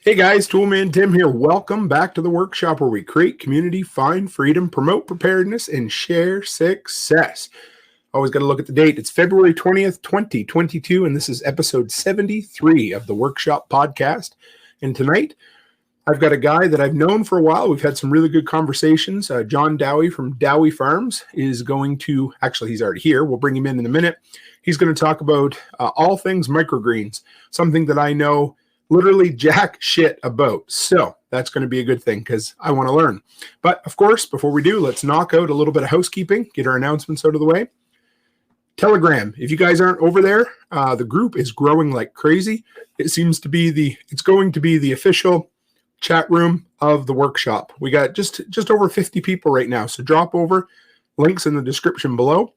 Hey guys, Toolman Tim here. Welcome back to the workshop where we create community, find freedom, promote preparedness, and share success. Always got to look at the date. It's February 20th, 2022, and this is episode 73 of the Workshop Podcast. And tonight, I've got a guy that I've known for a while. We've had some really good conversations. Jon Dowie from Dowie Farms is going to, actually, he's already here. We'll bring him in a minute. He's going to talk about all things microgreens, something that I know literally jack shit about. So that's going to be a good thing because I want to learn. But of course, before we do, let's knock out a little bit of housekeeping, get our announcements out of the way. Telegram, if you guys aren't over there, the group is growing like crazy. It seems to be it's going to be the official chat room of the workshop. We got just over 50 people right now. So drop over, links in the description below.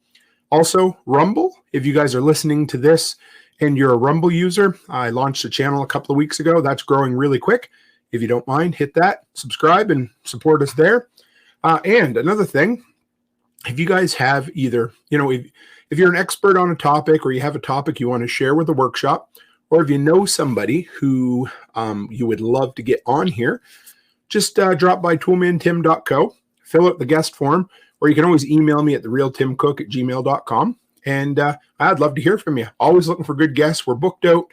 Also, Rumble, if you guys are listening to this and you're a Rumble user, I launched a channel a couple of weeks ago. That's growing really quick. If you don't mind, hit that, subscribe, and support us there. And another thing, if you guys have either, if you're an expert on a topic or you have a topic you want to share with the workshop, or if you know somebody who you would love to get on here, just drop by toolmantim.co, fill out the guest form, or you can always email me at therealtimcook@gmail.com. And I'd love to hear from you. Always looking for good guests. We're booked out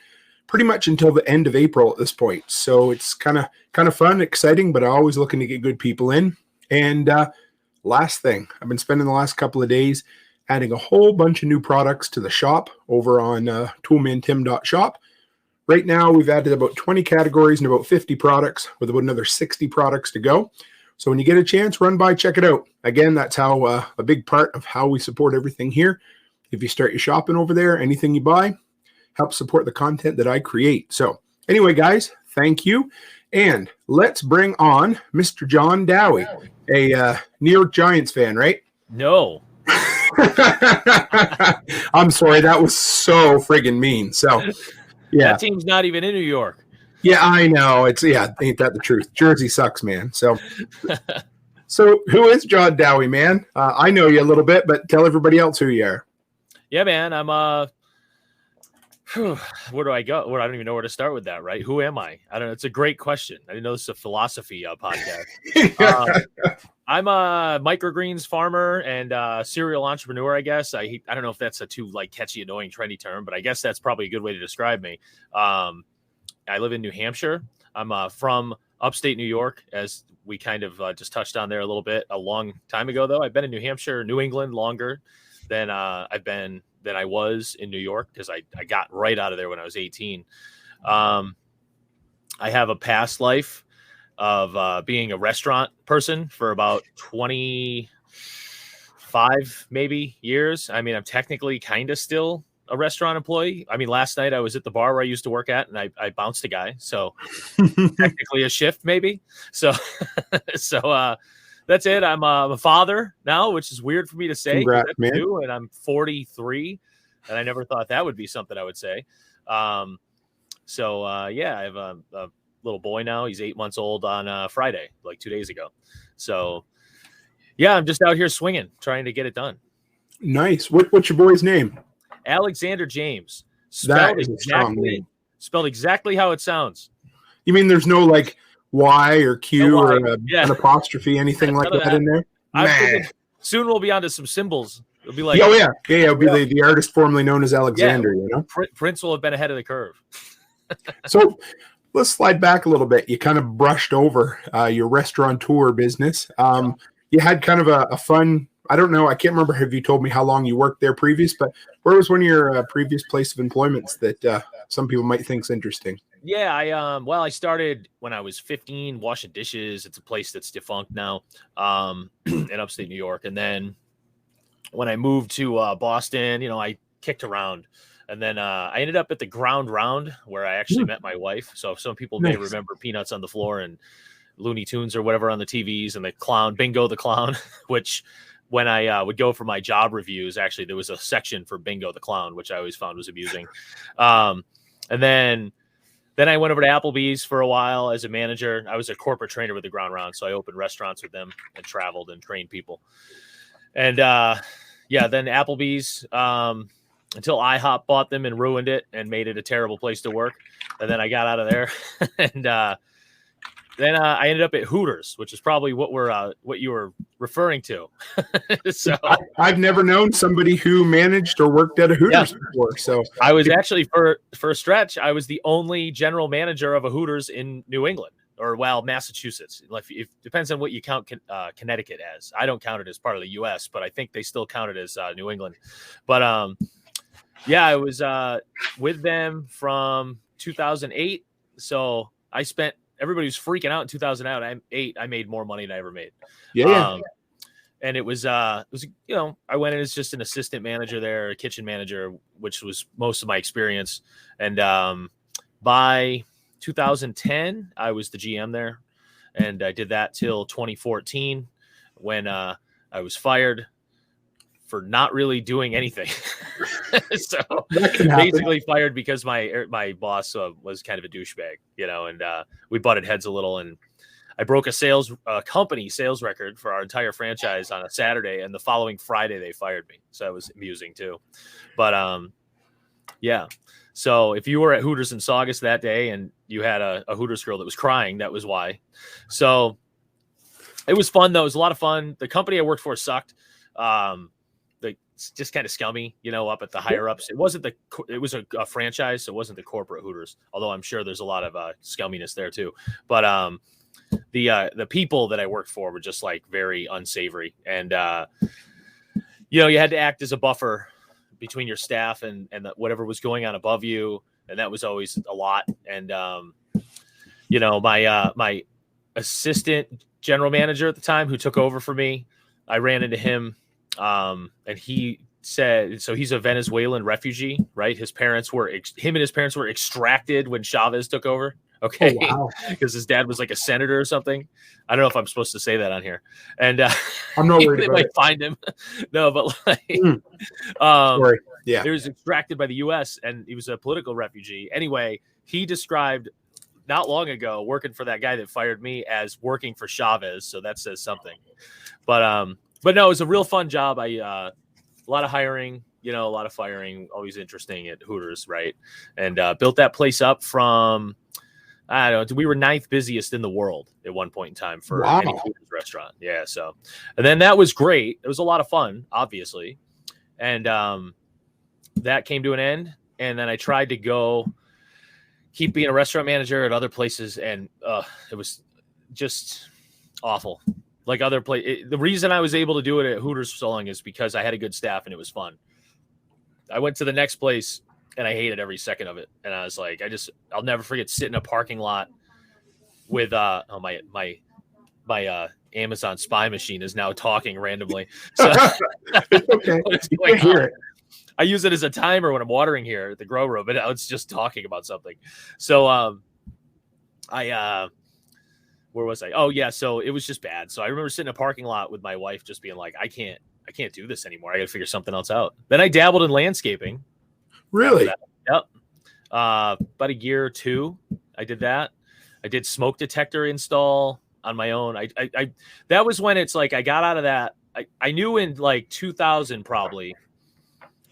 pretty much until the end of April at this point. So it's kind of fun, exciting, but I'm always looking to get good people in. And last thing, I've been spending the last couple of days adding a whole bunch of new products to the shop over on toolmantim.shop. Right now, we've added about 20 categories and about 50 products with about another 60 products to go. So when you get a chance, run by, check it out. Again, that's how a big part of how we support everything here. If you start your shopping over there, anything you buy helps support the content that I create. So anyway, guys, thank you. And let's bring on Mr. Jon Dowie, a New York Giants fan, right? No. I'm sorry. That was so friggin' mean. So, yeah. That team's not even in New York. Yeah, I know. Ain't that the truth? Jersey sucks, man. So who is Jon Dowie, man? I know you a little bit, but tell everybody else who you are. Yeah, man. I'm where do I go? Well, I don't even know where to start with that, right? Who am I? I don't know. It's a great question. I didn't know this is a philosophy podcast. I'm a microgreens farmer and serial entrepreneur, I guess. I don't know if that's a too catchy, annoying, trendy term, but I guess that's probably a good way to describe me. I live in New Hampshire. I'm from upstate New York, as we kind of just touched on there a little bit. A long time ago, though, I've been in New Hampshire, New England longer than I was in New York because I got right out of there when I was 18. I have a past life of being a restaurant person for about 25 maybe years. I mean, I'm technically kind of still a restaurant employee. I mean, last night I was at the bar where I used to work at and I bounced a guy. So technically a shift maybe. So that's it. I'm a father now, which is weird for me to say. Congrats, man. New, and I'm 43, and I never thought that would be something I would say. I have a little boy now. He's 8 months old on Friday, like 2 days ago. So, yeah, I'm just out here swinging, trying to get it done. Nice. What's your boy's name? Alexander James. That is a strong name. Spelled exactly how it sounds. You mean there's no Y or Q or an apostrophe, anything like that in there? Soon we'll be onto some symbols. It'll be like, it'll be the artist formerly known as Alexander. Prince will have been ahead of the curve. So let's slide back a little bit. You kind of brushed over your restaurateur business. You had kind of a fun. I don't know. I can't remember if you told me how long you worked there previous, but where was one of your previous place of employments that some people might think is interesting? Yeah, I started when I was 15 washing dishes. It's a place that's defunct now in upstate New York. And then when I moved to Boston, I kicked around. And then I ended up at the Ground Round where I actually met my wife. So some people may remember Peanuts on the Floor and Looney Tunes or whatever on the TVs and the clown, Bingo the Clown, which when I would go for my job reviews, actually there was a section for Bingo the Clown, which I always found was amusing. And then I went over to Applebee's for a while as a manager. I was a corporate trainer with the Ground Round, so I opened restaurants with them and traveled and trained people. And then Applebee's, until IHOP bought them and ruined it and made it a terrible place to work. And then I got out of there, and then I ended up at Hooters, which is probably what you were referring to. So I've never known somebody who managed or worked at a Hooters before. So I was actually for a stretch, I was the only general manager of a Hooters in New England, or Massachusetts. It depends on what you count Connecticut as. I don't count it as part of the U.S., but I think they still count it as New England. But I was with them from 2008. So I spent. Everybody was freaking out in 2008. I made more money than I ever made. And it was I went in as just an assistant manager there, a kitchen manager, which was most of my experience. And by 2010, I was the GM there, and I did that till 2014 when I was fired for not really doing anything. So basically fired because my boss was kind of a douchebag, and we butted heads a little, and I broke a company sales record for our entire franchise on a Saturday, and the following Friday they fired me. So that was amusing too. But so if you were at Hooters in Saugus that day and you had a Hooters girl that was crying, that was why. So it was fun though. It was a lot of fun. The company I worked for sucked. Just kind of scummy, up at the higher ups. It was a franchise, so it wasn't the corporate Hooters, although I'm sure there's a lot of scumminess there too. But the people that I worked for were just like very unsavory, and you had to act as a buffer between your staff and whatever was going on above you, and that was always a lot. And my assistant general manager at the time, who took over for me, I ran into him. And he said, so he's a Venezuelan refugee, right? Him and his parents were extracted when Chavez took over. Okay. Because his dad was like a senator or something. I don't know if I'm supposed to say that on here. And I'm not worried they about might it. find him. No, but he was extracted by the US and he was a political refugee. Anyway, he described not long ago working for that guy that fired me as working for Chavez. So that says something. But no, it was a real fun job. A lot of hiring, a lot of firing, always interesting at Hooters, right? And built that place up from, I don't know, we were 9th busiest in the world at one point in time for any Hooters restaurant. Yeah, so, and then that was great. It was a lot of fun, obviously. And that came to an end. And then I tried to keep being a restaurant manager at other places, and it was just awful. Like other places, the reason I was able to do it at Hooters for so long is because I had a good staff and it was fun. I went to the next place and I hated every second of it. And I was like, I'll never forget sitting in a parking lot with my Amazon spy machine is now talking randomly. So it's okay. You can't hear it. I use it as a timer when I'm watering here at the grow room, but it's just talking about something. So where was I? Oh yeah. So it was just bad. So I remember sitting in a parking lot with my wife, just being like, I can't do this anymore. I got to figure something else out. Then I dabbled in landscaping. Really? Yep. About a year or two, I did that. I did smoke detector install on my own. I that was when it's like, I got out of that. I knew in like 2000 probably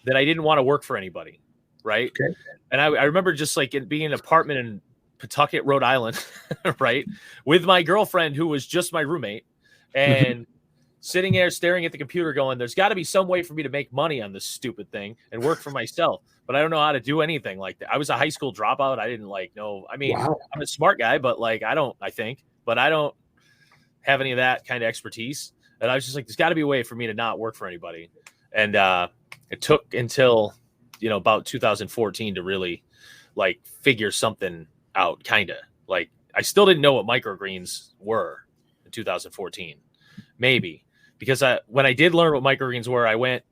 that I didn't want to work for anybody. Right. Okay. And I remember just like being in an apartment in Pawtucket, Rhode Island, right, with my girlfriend who was just my roommate, and sitting there staring at the computer going, there's got to be some way for me to make money on this stupid thing and work for myself, but I don't know how to do anything like that. I was a high school dropout. I didn't know. I mean, I'm a smart guy, but I don't have any of that kind of expertise. And I was just like, there's got to be a way for me to not work for anybody. And it took until, about 2014 to really figure something out, kind of. I still didn't know what microgreens were in 2014, maybe, because when I did learn what microgreens were, I went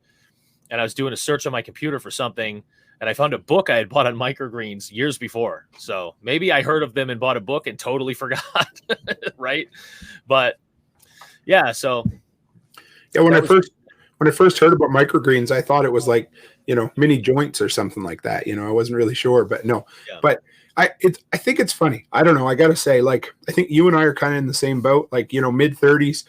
and I was doing a search on my computer for something, and I found a book I had bought on microgreens years before. So maybe I heard of them and bought a book and totally forgot, right? But yeah, so yeah, when I first heard about microgreens, I thought it was mini joints or something like that. I wasn't really sure, but no. Yeah. But I think it's funny. I don't know. I got to say, I think you and I are kind of in the same boat. Mid 30s,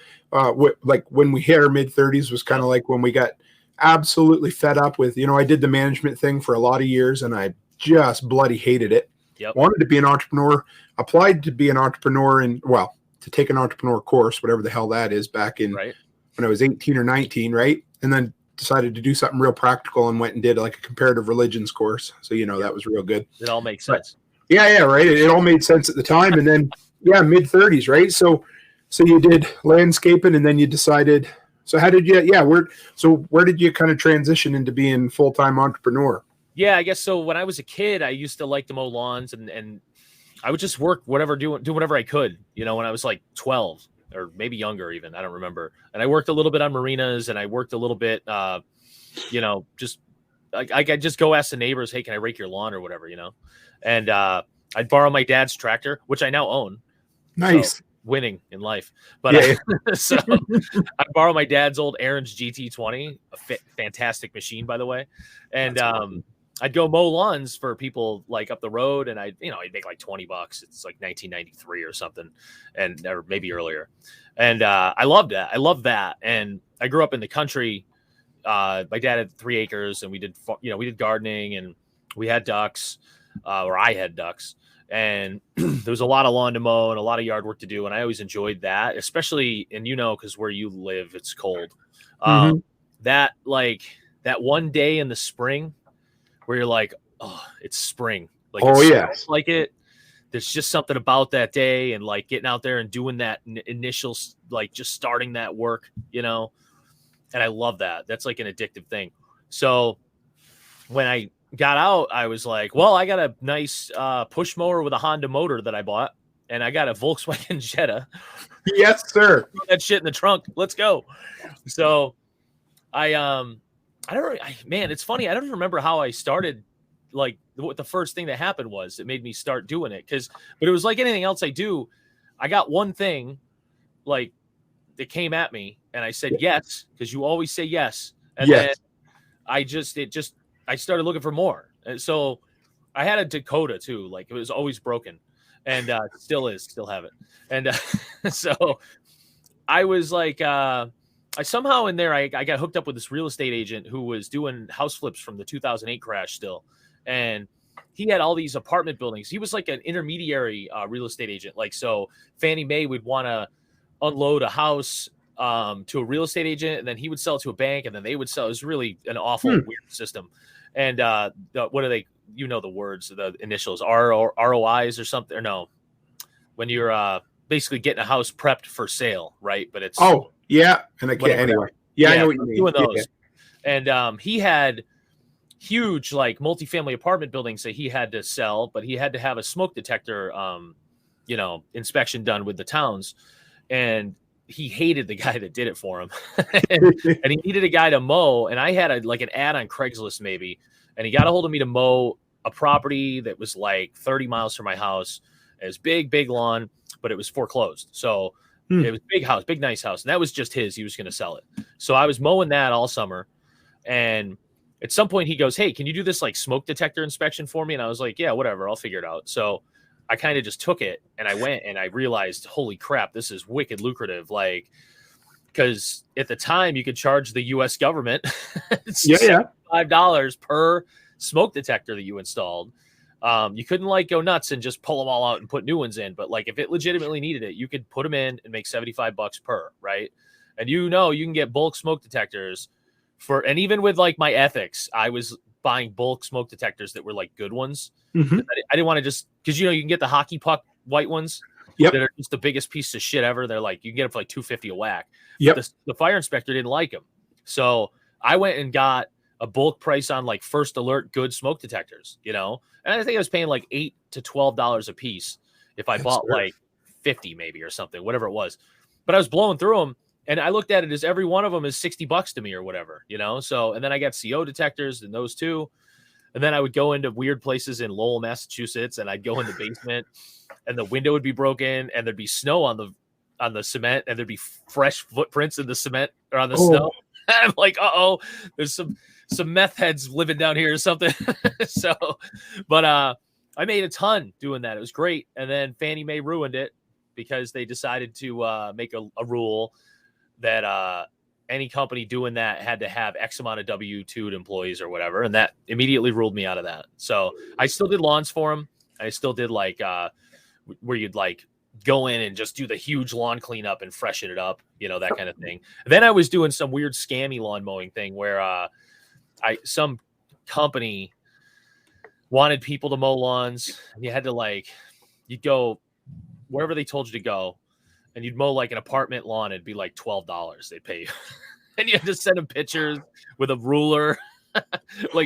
when we hit our mid 30s was kind of like when we got absolutely fed up with, I did the management thing for a lot of years and I just bloody hated it. Yep. Wanted to be an entrepreneur, applied to be an entrepreneur to take an entrepreneur course, whatever the hell that is, back in Right. when I was 18 or 19, right? And then decided to do something real practical and went and did like a comparative religions course. So, that was real good. It all makes sense. But, yeah, right. It all made sense at the time. And then, mid 30s, right? So you did landscaping and then you decided. So how did you, where did you kind of transition into being full-time entrepreneur? Yeah, I guess so. When I was a kid, I used to like to mow lawns and I would just work do whatever I could, when I was like 12 or maybe younger even, I don't remember. And I worked a little bit on marinas and I worked a little bit, just I could just go ask the neighbors, hey, can I rake your lawn or whatever, and I'd borrow my dad's tractor, which I now own. Nice. So, winning in life. But so I borrow my dad's old Aaron's GT20, a fantastic machine, by the way. And awesome. I'd go mow lawns for people like up the road and I'd make like $20. It's like 1993 or something, or maybe earlier. And I loved that. I love that. And I grew up in the country. My dad had 3 acres and we did gardening and we had ducks, or I had ducks. And there was a lot of lawn to mow and a lot of yard work to do. And I always enjoyed that, especially, and because where you live, it's cold. That one day in the spring where you're like, oh, it's spring. Like, like it. There's just something about that day and like getting out there and doing that initial, like just starting that work, and I love that. That's like an addictive thing. So when I got out, I was like, well, I got a nice push mower with a Honda motor that I bought, and I got a Volkswagen Jetta. Yes, sir. Put that shit in the trunk. Let's go. So it's funny. I don't remember how I started, like what the first thing that happened was that made me start doing it. But it was like anything else I do. I got one thing like that came at me and I said, yes, because you always say yes. And then I started looking for more. And so I had a Dakota too. Like it was always broken and still have it. And so I was like, I somehow in there, I got hooked up with this real estate agent who was doing house flips from the 2008 crash still. And he had all these apartment buildings. He was like an intermediary real estate agent. Like, so Fannie Mae would want to unload a house to a real estate agent, and then he would sell it to a bank, and then they would sell. It was really an awful, weird system. And what are they? The words, the initials, ROIs or something. Or no, when you're basically getting a house prepped for sale, right? But it's and I can't anyway. I know what you mean. Doing those, and he had huge like multifamily apartment buildings that he had to sell, but he had to have a smoke detector, inspection done with the towns, and he hated the guy that did it for him, and he needed a guy to mow. And I had an ad on Craigslist maybe, and he got a hold of me to mow a property that was like 30 miles from my house. It was big lawn, but it was foreclosed. So it was big house, big, nice house. And that was just his, he was going to sell it. So I was mowing that all summer. And at some point he goes, hey, can you do this like smoke detector inspection for me? And I was like, yeah, whatever, I'll figure it out. So I kind of just took it and I went and I realized, holy crap, this is wicked lucrative. Like, because at the time you could charge the US government $5 per smoke detector that you installed. You couldn't like go nuts and just pull them all out and put new ones in. But like if it legitimately needed it, you could put them in and make $75 per, right? And you can get bulk smoke detectors and even with like my ethics, I was buying bulk smoke detectors that were like good ones. I didn't want to just, because you can get the hockey puck white ones that are just the biggest piece of shit ever. They're like, you can get them for like $250 a whack. The fire inspector didn't like them. So I went and got a bulk price on like First Alert good smoke detectors, and I think I was paying like $8 to $12 a piece if I bought like 50 maybe or something, whatever it was. But I was blowing through them and I looked at it as every one of them is $60 to me or whatever, So, and then I got CO detectors and those too. And then I would go into weird places in Lowell, Massachusetts, and I'd go in the basement and the window would be broken and there'd be snow on the cement and there'd be fresh footprints in the cement or on the snow. And I'm like, there's some meth heads living down here or something. So, but I made a ton doing that. It was great. And then Fannie Mae ruined it because they decided to make a rule that any company doing that had to have X amount of W-2 employees or whatever. And that immediately ruled me out of that. So I still did lawns for them. I still did like where you'd like go in and just do the huge lawn cleanup and freshen it up, that kind of thing. Then I was doing some weird scammy lawn mowing thing where some company wanted people to mow lawns, and you had to you'd go wherever they told you to go, and you'd mow like an apartment lawn. It'd be like $12 they'd pay you. And you had to send them pictures with a ruler.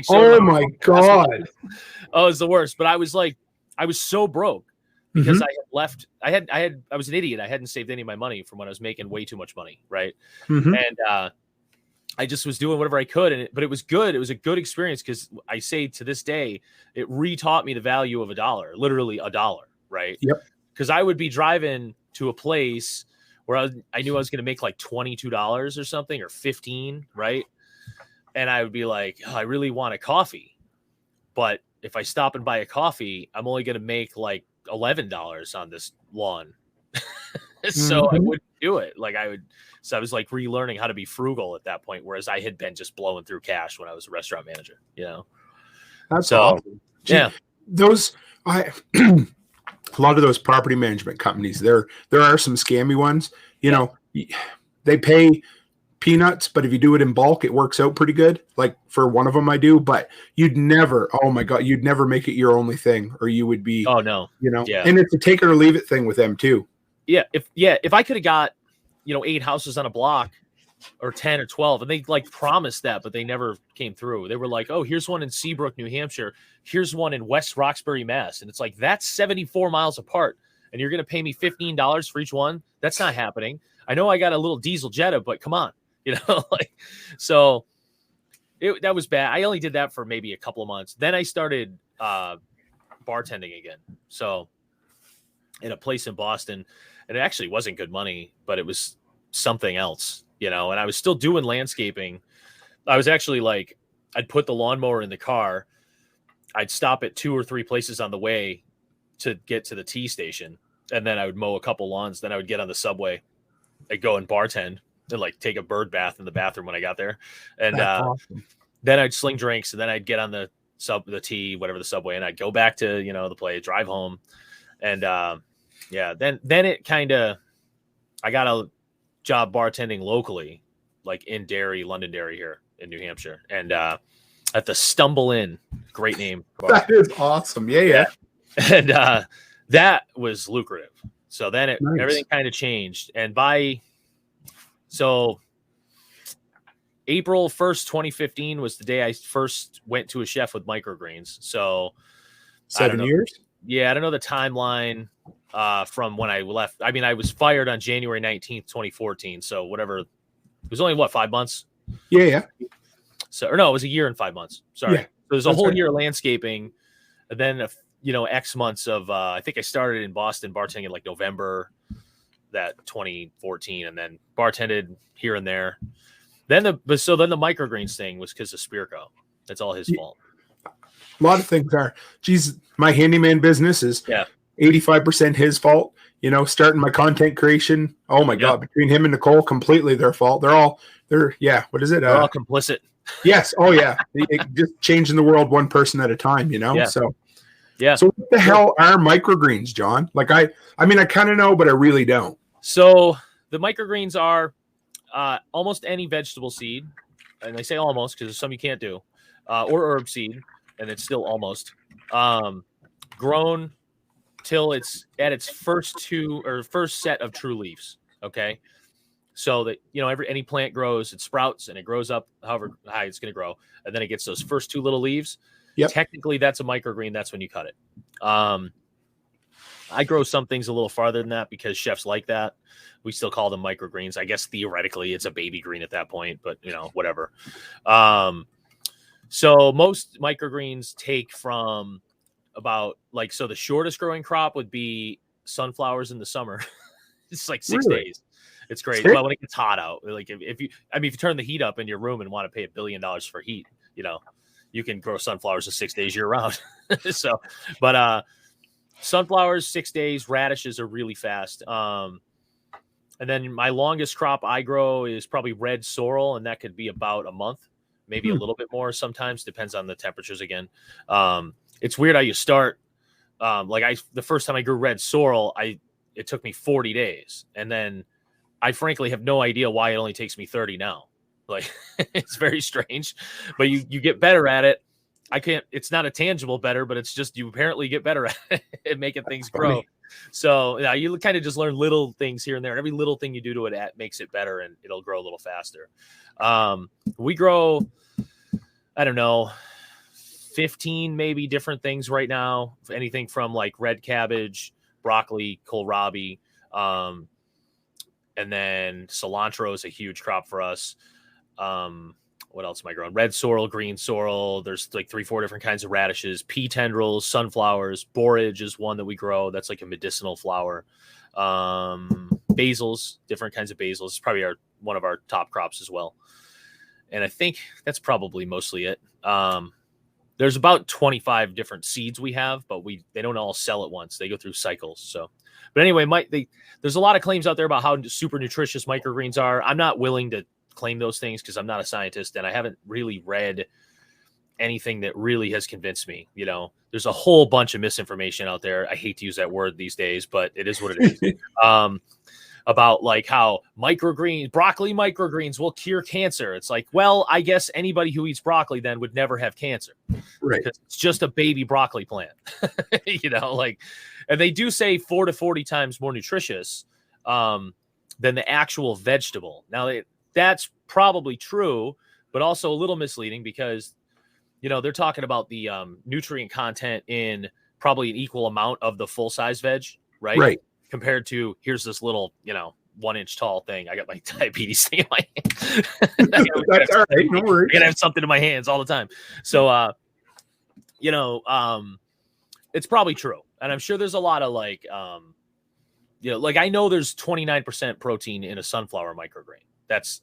Oh my God. Oh, it's the worst. But I was so broke because I had left. I was an idiot. I hadn't saved any of my money from when I was making way too much money. Right. Mm-hmm. And I just was doing whatever I could. But it was good. It was a good experience because I say to this day, it re-taught me the value of $1, literally $1. Right. Yep. Because I would be driving to a place where I knew I was going to make like $22 or something, or 15, right? And I would be like, oh, I really want a coffee. But if I stop and buy a coffee, I'm only going to make like $11 on this lawn. So I wouldn't do it. So I was like relearning how to be frugal at that point, whereas I had been just blowing through cash when I was a restaurant manager, That's awesome. Yeah. A lot of those property management companies, there are some scammy ones. They pay peanuts, but if you do it in bulk, it works out pretty good. Like for one of them, I do, but you'd never make it your only thing, or you would be. Oh no, And it's a take it or leave it thing with them too. Yeah, if I could have got 8 houses on a block, or 10 or 12, and they promised that, but they never came through. They were like, oh, here's one in Seabrook, New Hampshire. Here's one in West Roxbury, Mass. And it's like, that's 74 miles apart. And you're going to pay me $15 for each one. That's not happening. I know I got a little diesel Jetta, but come on, so that was bad. I only did that for maybe a couple of months. Then I started bartending again. So in a place in Boston, and it actually wasn't good money, but it was something else. And I was still doing landscaping. I was actually I'd put the lawnmower in the car. I'd stop at 2 or 3 places on the way to get to the tea station. And then I would mow a couple lawns. Then I would get on the subway. I'd go and bartend and take a bird bath in the bathroom when I got there. And awesome. Then I'd sling drinks, and then I'd get on the tea, whatever the subway. And I'd go back to, the place, drive home. And then it I got a job bartending locally, in Londonderry here in New Hampshire, and at the Stumble Inn, great name. That is awesome. Yeah. And that was lucrative. So then everything kind of changed, and April 1st, 2015 was the day I first went to a chef with microgreens. So 7 years. Yeah, I don't know the timeline. From when I left. I mean, I was fired on January 19th, 2014. So whatever, it was only 5 months. Yeah. So, or no, it was a year and 5 months. Sorry. Yeah, so there's a whole year of landscaping, and then, X months of, I think I started in Boston bartending in November, that 2014, and then bartended here and there. Then the microgreens thing was because of Spirko. That's all his fault. A lot of things are, my handyman business is 85% his fault. Starting my content creation. Oh my God, between him and Nicole, completely their fault. What is it? They're all complicit. Yes. Oh yeah. Just changing the world one person at a time, Yeah. So what the hell are microgreens, John? I mean, I kind of know, but I really don't. So the microgreens are almost any vegetable seed. And I say almost because there's some you can't do, or herb seed. And it's still almost grown till it's at its first set of true leaves. Okay. So that, any plant grows, it sprouts and it grows up however high it's going to grow. And then it gets those first 2 little leaves. Yep. Technically that's a microgreen. That's when you cut it. I grow some things a little farther than that because chefs like that. We still call them microgreens. I guess theoretically it's a baby green at that point, but whatever. So most microgreens take from about so the shortest growing crop would be sunflowers in the summer. It's 6 days. It's great. Well, when it gets hot out, if you turn the heat up in your room and want to pay $1 billion for heat, you can grow sunflowers in 6 days year round. Sunflowers 6 days. Radishes are really fast. And then my longest crop I grow is probably red sorrel, and that could be about a month, maybe a little bit more sometimes, depends on the temperatures again. It's weird how you start. The first time I grew red sorrel, it took me 40 days. And then I frankly have no idea why it only takes me 30 now. Like, it's very strange, but you get better at it. It's not a tangible better, but it's just, you apparently get better at it and making things grow. So yeah, you kind of just learn little things here and there. And every little thing you do to it makes it better, and it'll grow a little faster. We grow, I don't know, 15 maybe different things right now. Anything from like red cabbage, broccoli, kohlrabi, and then cilantro is a huge crop for us. What else am I growing? Red sorrel, green sorrel. There's like 3-4 different kinds of radishes, pea tendrils, sunflowers. Borage is one that we grow. That's like a medicinal flower. Basils, different kinds of basils. It's probably one of our top crops as well. And I think that's probably mostly it. There's about 25 different seeds we have, but they don't all sell at once. They go through cycles. So, but anyway, there's a lot of claims out there about how super nutritious microgreens are. I'm not willing to claim those things because I'm not a scientist, and I haven't really read anything that really has convinced me. There's a whole bunch of misinformation out there. I hate to use that word these days, but it is what it is. About like how broccoli microgreens will cure cancer. It's like, well, I guess anybody who eats broccoli then would never have cancer, right? Because it's just a baby broccoli plant, and they do say 4 to 40 times more nutritious than the actual vegetable. Now that's probably true, but also a little misleading because, they're talking about the nutrient content in probably an equal amount of the full size veg, right? Right. Compared to, here's this little, 1 inch tall thing. I got my diabetes thing in my hand. That's all right. No worries. I gotta have something in my hands all the time. So, it's probably true. And I'm sure there's a lot of like I know there's 29% protein in a sunflower micrograin. That's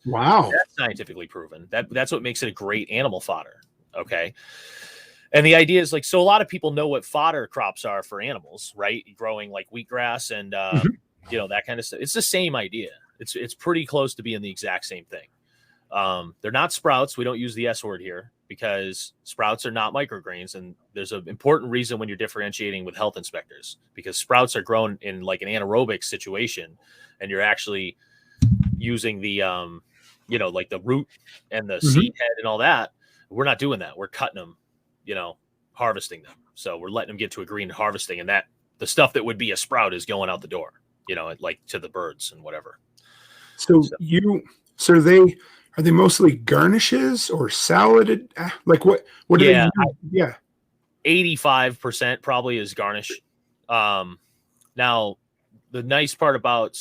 scientifically proven. That's what makes it a great animal fodder. Okay. And the idea is so a lot of people know what fodder crops are for animals, right? Growing like wheatgrass and, that kind of stuff. It's the same idea. It's pretty close to being the exact same thing. They're not sprouts. We don't use the S word here because sprouts are not microgreens. And there's an important reason when you're differentiating with health inspectors, because sprouts are grown in like an anaerobic situation, and you're actually using the, like the root and the seed head and all that. We're not doing that. We're cutting them, harvesting them. So we're letting them get to a green harvesting, and that the stuff that would be a sprout is going out the door, like to the birds and whatever. So are they mostly garnishes or saladed? Like what do they use? 85% probably is garnish. Now the nice part about,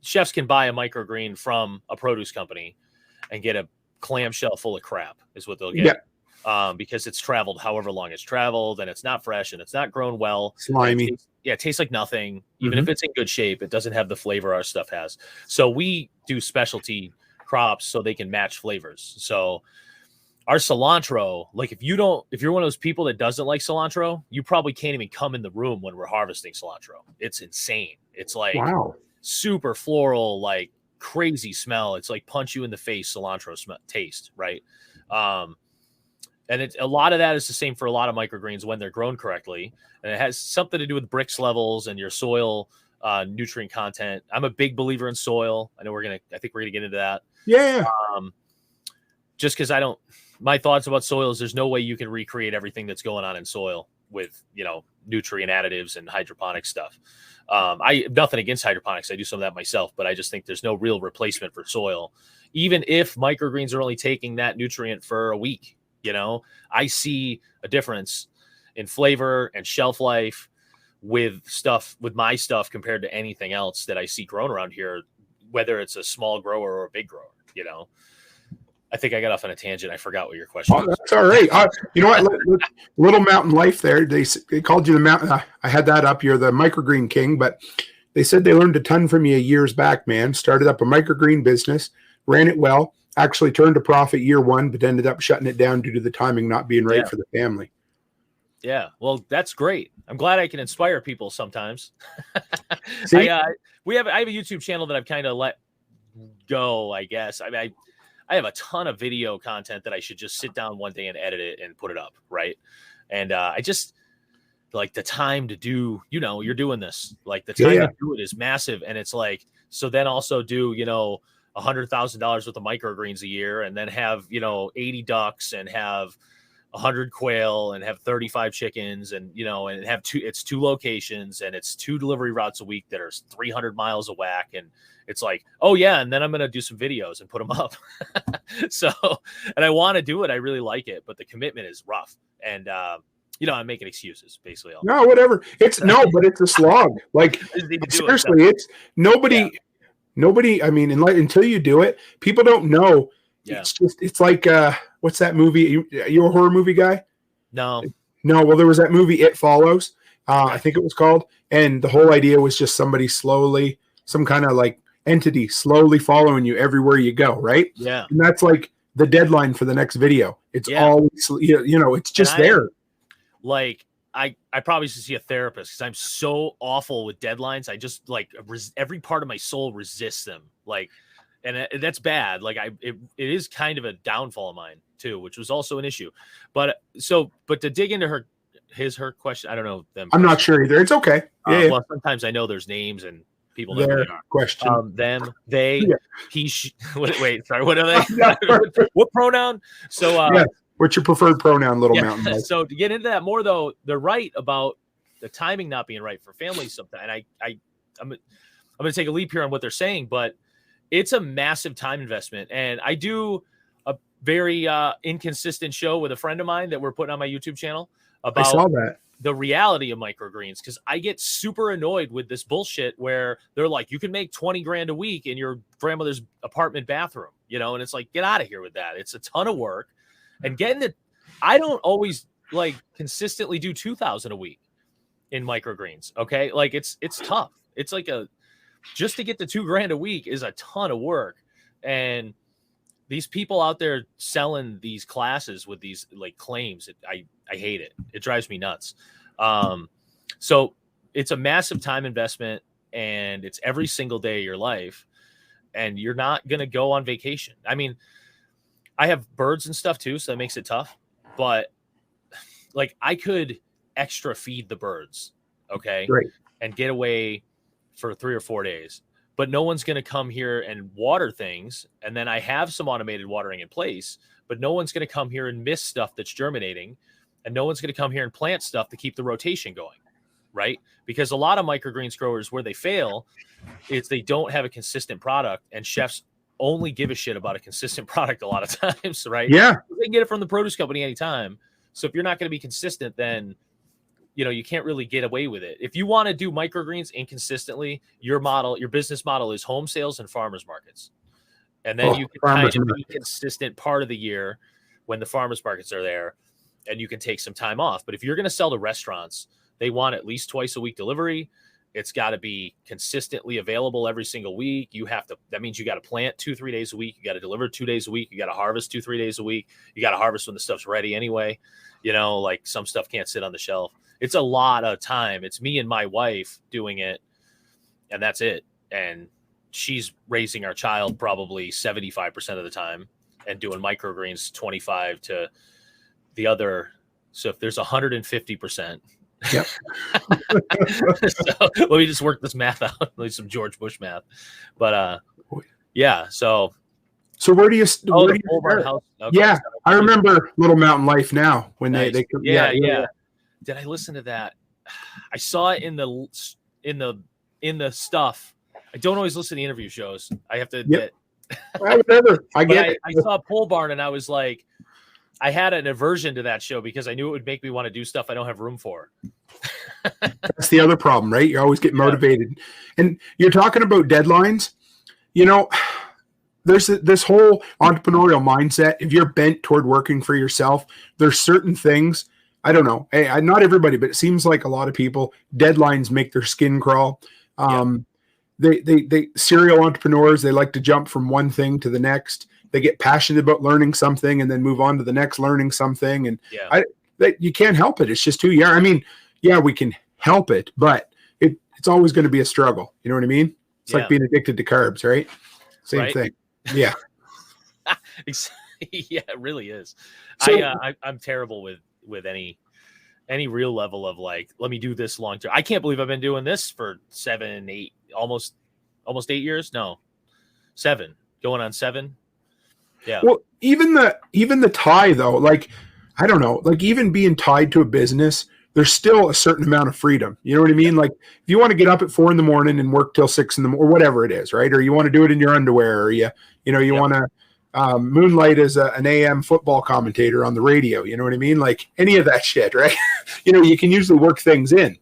chefs can buy a microgreen from a produce company and get a clamshell full of crap is what they'll get. Yeah. Because it's traveled however long it's traveled, and it's not fresh, and it's not grown well. Slimy. It tastes like nothing. Even if it's in good shape, it doesn't have the flavor our stuff has. So we do specialty crops so they can match flavors. So our cilantro, like if you're one of those people that doesn't like cilantro, you probably can't even come in the room when we're harvesting cilantro. It's insane. It's like super floral, like crazy smell. It's like punch you in the face cilantro taste, right? And a lot of that is the same for a lot of microgreens when they're grown correctly. And it has something to do with Brix levels and your soil nutrient content. I'm a big believer in soil. I think we're gonna get into that. Yeah. Just because my thoughts about soil is there's no way you can recreate everything that's going on in soil with, nutrient additives and hydroponic stuff. I have nothing against hydroponics. I do some of that myself, but I just think there's no real replacement for soil. Even if microgreens are only taking that nutrient for a week, I see a difference in flavor and shelf life with my stuff compared to anything else that I see grown around here, whether it's a small grower or a big grower, I think I got off on a tangent. I forgot what your question was. That's all right. You know what? Little Mountain Life there. They called you the mountain. I had that up. You're the microgreen king, but they said they learned a ton from you years back, man. Started up a microgreen business, ran it well, actually turned a profit year one, but ended up shutting it down due to the timing not being right for the family. Yeah. Well, that's great. I'm glad I can inspire people sometimes. See? I have a YouTube channel that I've kind of let go, I guess. I have a ton of video content that I should just sit down one day and edit it and put it up, right? And I just like the time to do, you're doing this. Like the time to do it is massive. And it's like, so then also do, $100,000 worth of microgreens a year, and then have, 80 ducks and have 100 quail and have 35 chickens, and and have two locations, and it's 2 delivery routes a week that are 300 miles a whack. And it's like, oh yeah, and then I'm gonna do some videos and put them up. So, and I want to do it, I really like it, but the commitment is rough. And I'm making excuses basically. No, whatever. But it's a slog. Like seriously, it's nobody. I mean, until you do it, people don't know. Yeah. It's like what's that movie? You a horror movie guy? No. Well, there was that movie It Follows. I think it was called, and the whole idea was just somebody slowly, some kind of like entity slowly following you everywhere you go, right? Yeah. And that's like the deadline for the next video. It's always, it's just there. Like I probably should see a therapist because I'm so awful with deadlines. I just like every part of my soul resists them. Like, and that's bad. Like it is kind of a downfall of mine too, which was also an issue. But to dig into her question, I don't know them. I'm not sure either. It's okay. Well, sometimes I know there's names and people know their question. Them, they, he, wait, sorry, what are they? What pronoun? So, what's your preferred pronoun, Little Mountain? So to get into that more though, they're right about the timing not being right for families sometimes. And I'm going to take a leap here on what they're saying, but it's a massive time investment. And I do a very inconsistent show with a friend of mine that we're putting on my YouTube channel about the reality of microgreens, because I get super annoyed with this bullshit where they're like, you can make 20 grand a week in your grandmother's apartment bathroom, and it's like, get out of here with that. It's a ton of work. And getting it, I don't always like consistently do 2,000 a week in microgreens. Okay. Like it's tough. It's like just to get to $2 grand a week is a ton of work. And these people out there selling these classes with these like claims, I hate it. It drives me nuts. So it's a massive time investment, and it's every single day of your life, and you're not going to go on vacation. I mean, I have birds and stuff too, so that makes it tough, but like I could extra feed the birds. Okay. Great. And get away for 3 or 4 days, but no one's going to come here and water things. And then I have some automated watering in place, but no one's going to come here and miss stuff that's germinating. And no one's going to come here and plant stuff to keep the rotation going. Right. Because a lot of microgreens growers, where they fail is they don't have a consistent product, and chefs only give a shit about a consistent product a lot of times. Right. Yeah. They can get it from the produce company anytime. So if you're not going to be consistent, then you can't really get away with it. If you want to do microgreens inconsistently, your business model is home sales and farmers markets. And then you can kind of be consistent part of the year when the farmers markets are there, and you can take some time off. But if you're going to sell to restaurants, they want at least twice a week delivery. It's got to be consistently available every single week. That means you got to plant 2-3 days a week. You got to deliver 2 days a week. You got to harvest 2-3 days a week. You got to harvest when the stuff's ready anyway. Like some stuff can't sit on the shelf. It's a lot of time. It's me and my wife doing it, and that's it. And she's raising our child probably 75% of the time and doing microgreens 25 to the other. So if there's 150%, yep. So let me just work this math out, like some George Bush math. But yeah. So where do you start? House? Okay. Yeah, I remember Little Mountain Life now when they yeah. Did I listen to that? I saw it in the stuff. I don't always listen to the interview shows. I have to admit. Whatever. I get it. I saw Pole Barn, and I was like, I had an aversion to that show because I knew it would make me want to do stuff I don't have room for. That's the other problem, right? You always get motivated. And you're talking about deadlines. There's this whole entrepreneurial mindset. If you're bent toward working for yourself, there's certain things. I don't know. Not everybody, but it seems like a lot of people, deadlines make their skin crawl. They serial entrepreneurs, they like to jump from one thing to the next. They get passionate about learning something and then move on to the next learning something. And that you can't help it. It's just who you are. I mean, yeah, we can help it, but it's always going to be a struggle. You know what I mean? It's like being addicted to carbs, right? Same thing. Yeah. Yeah, it really is. So, I'm terrible with any real level of like, let me do this long term. I can't believe I've been doing this for 7, 8, almost 8 years. No, 7, going on 7. Yeah. Well, even the tie though, like, I don't know, like even being tied to a business, there's still a certain amount of freedom. You know what I mean? Like if you want to get up at 4 a.m. and work till 6 a.m. or whatever it is, right? Or you want to do it in your underwear, or you want to moonlight as an AM football commentator on the radio. You know what I mean? Like any of that shit, right? You can usually work things in,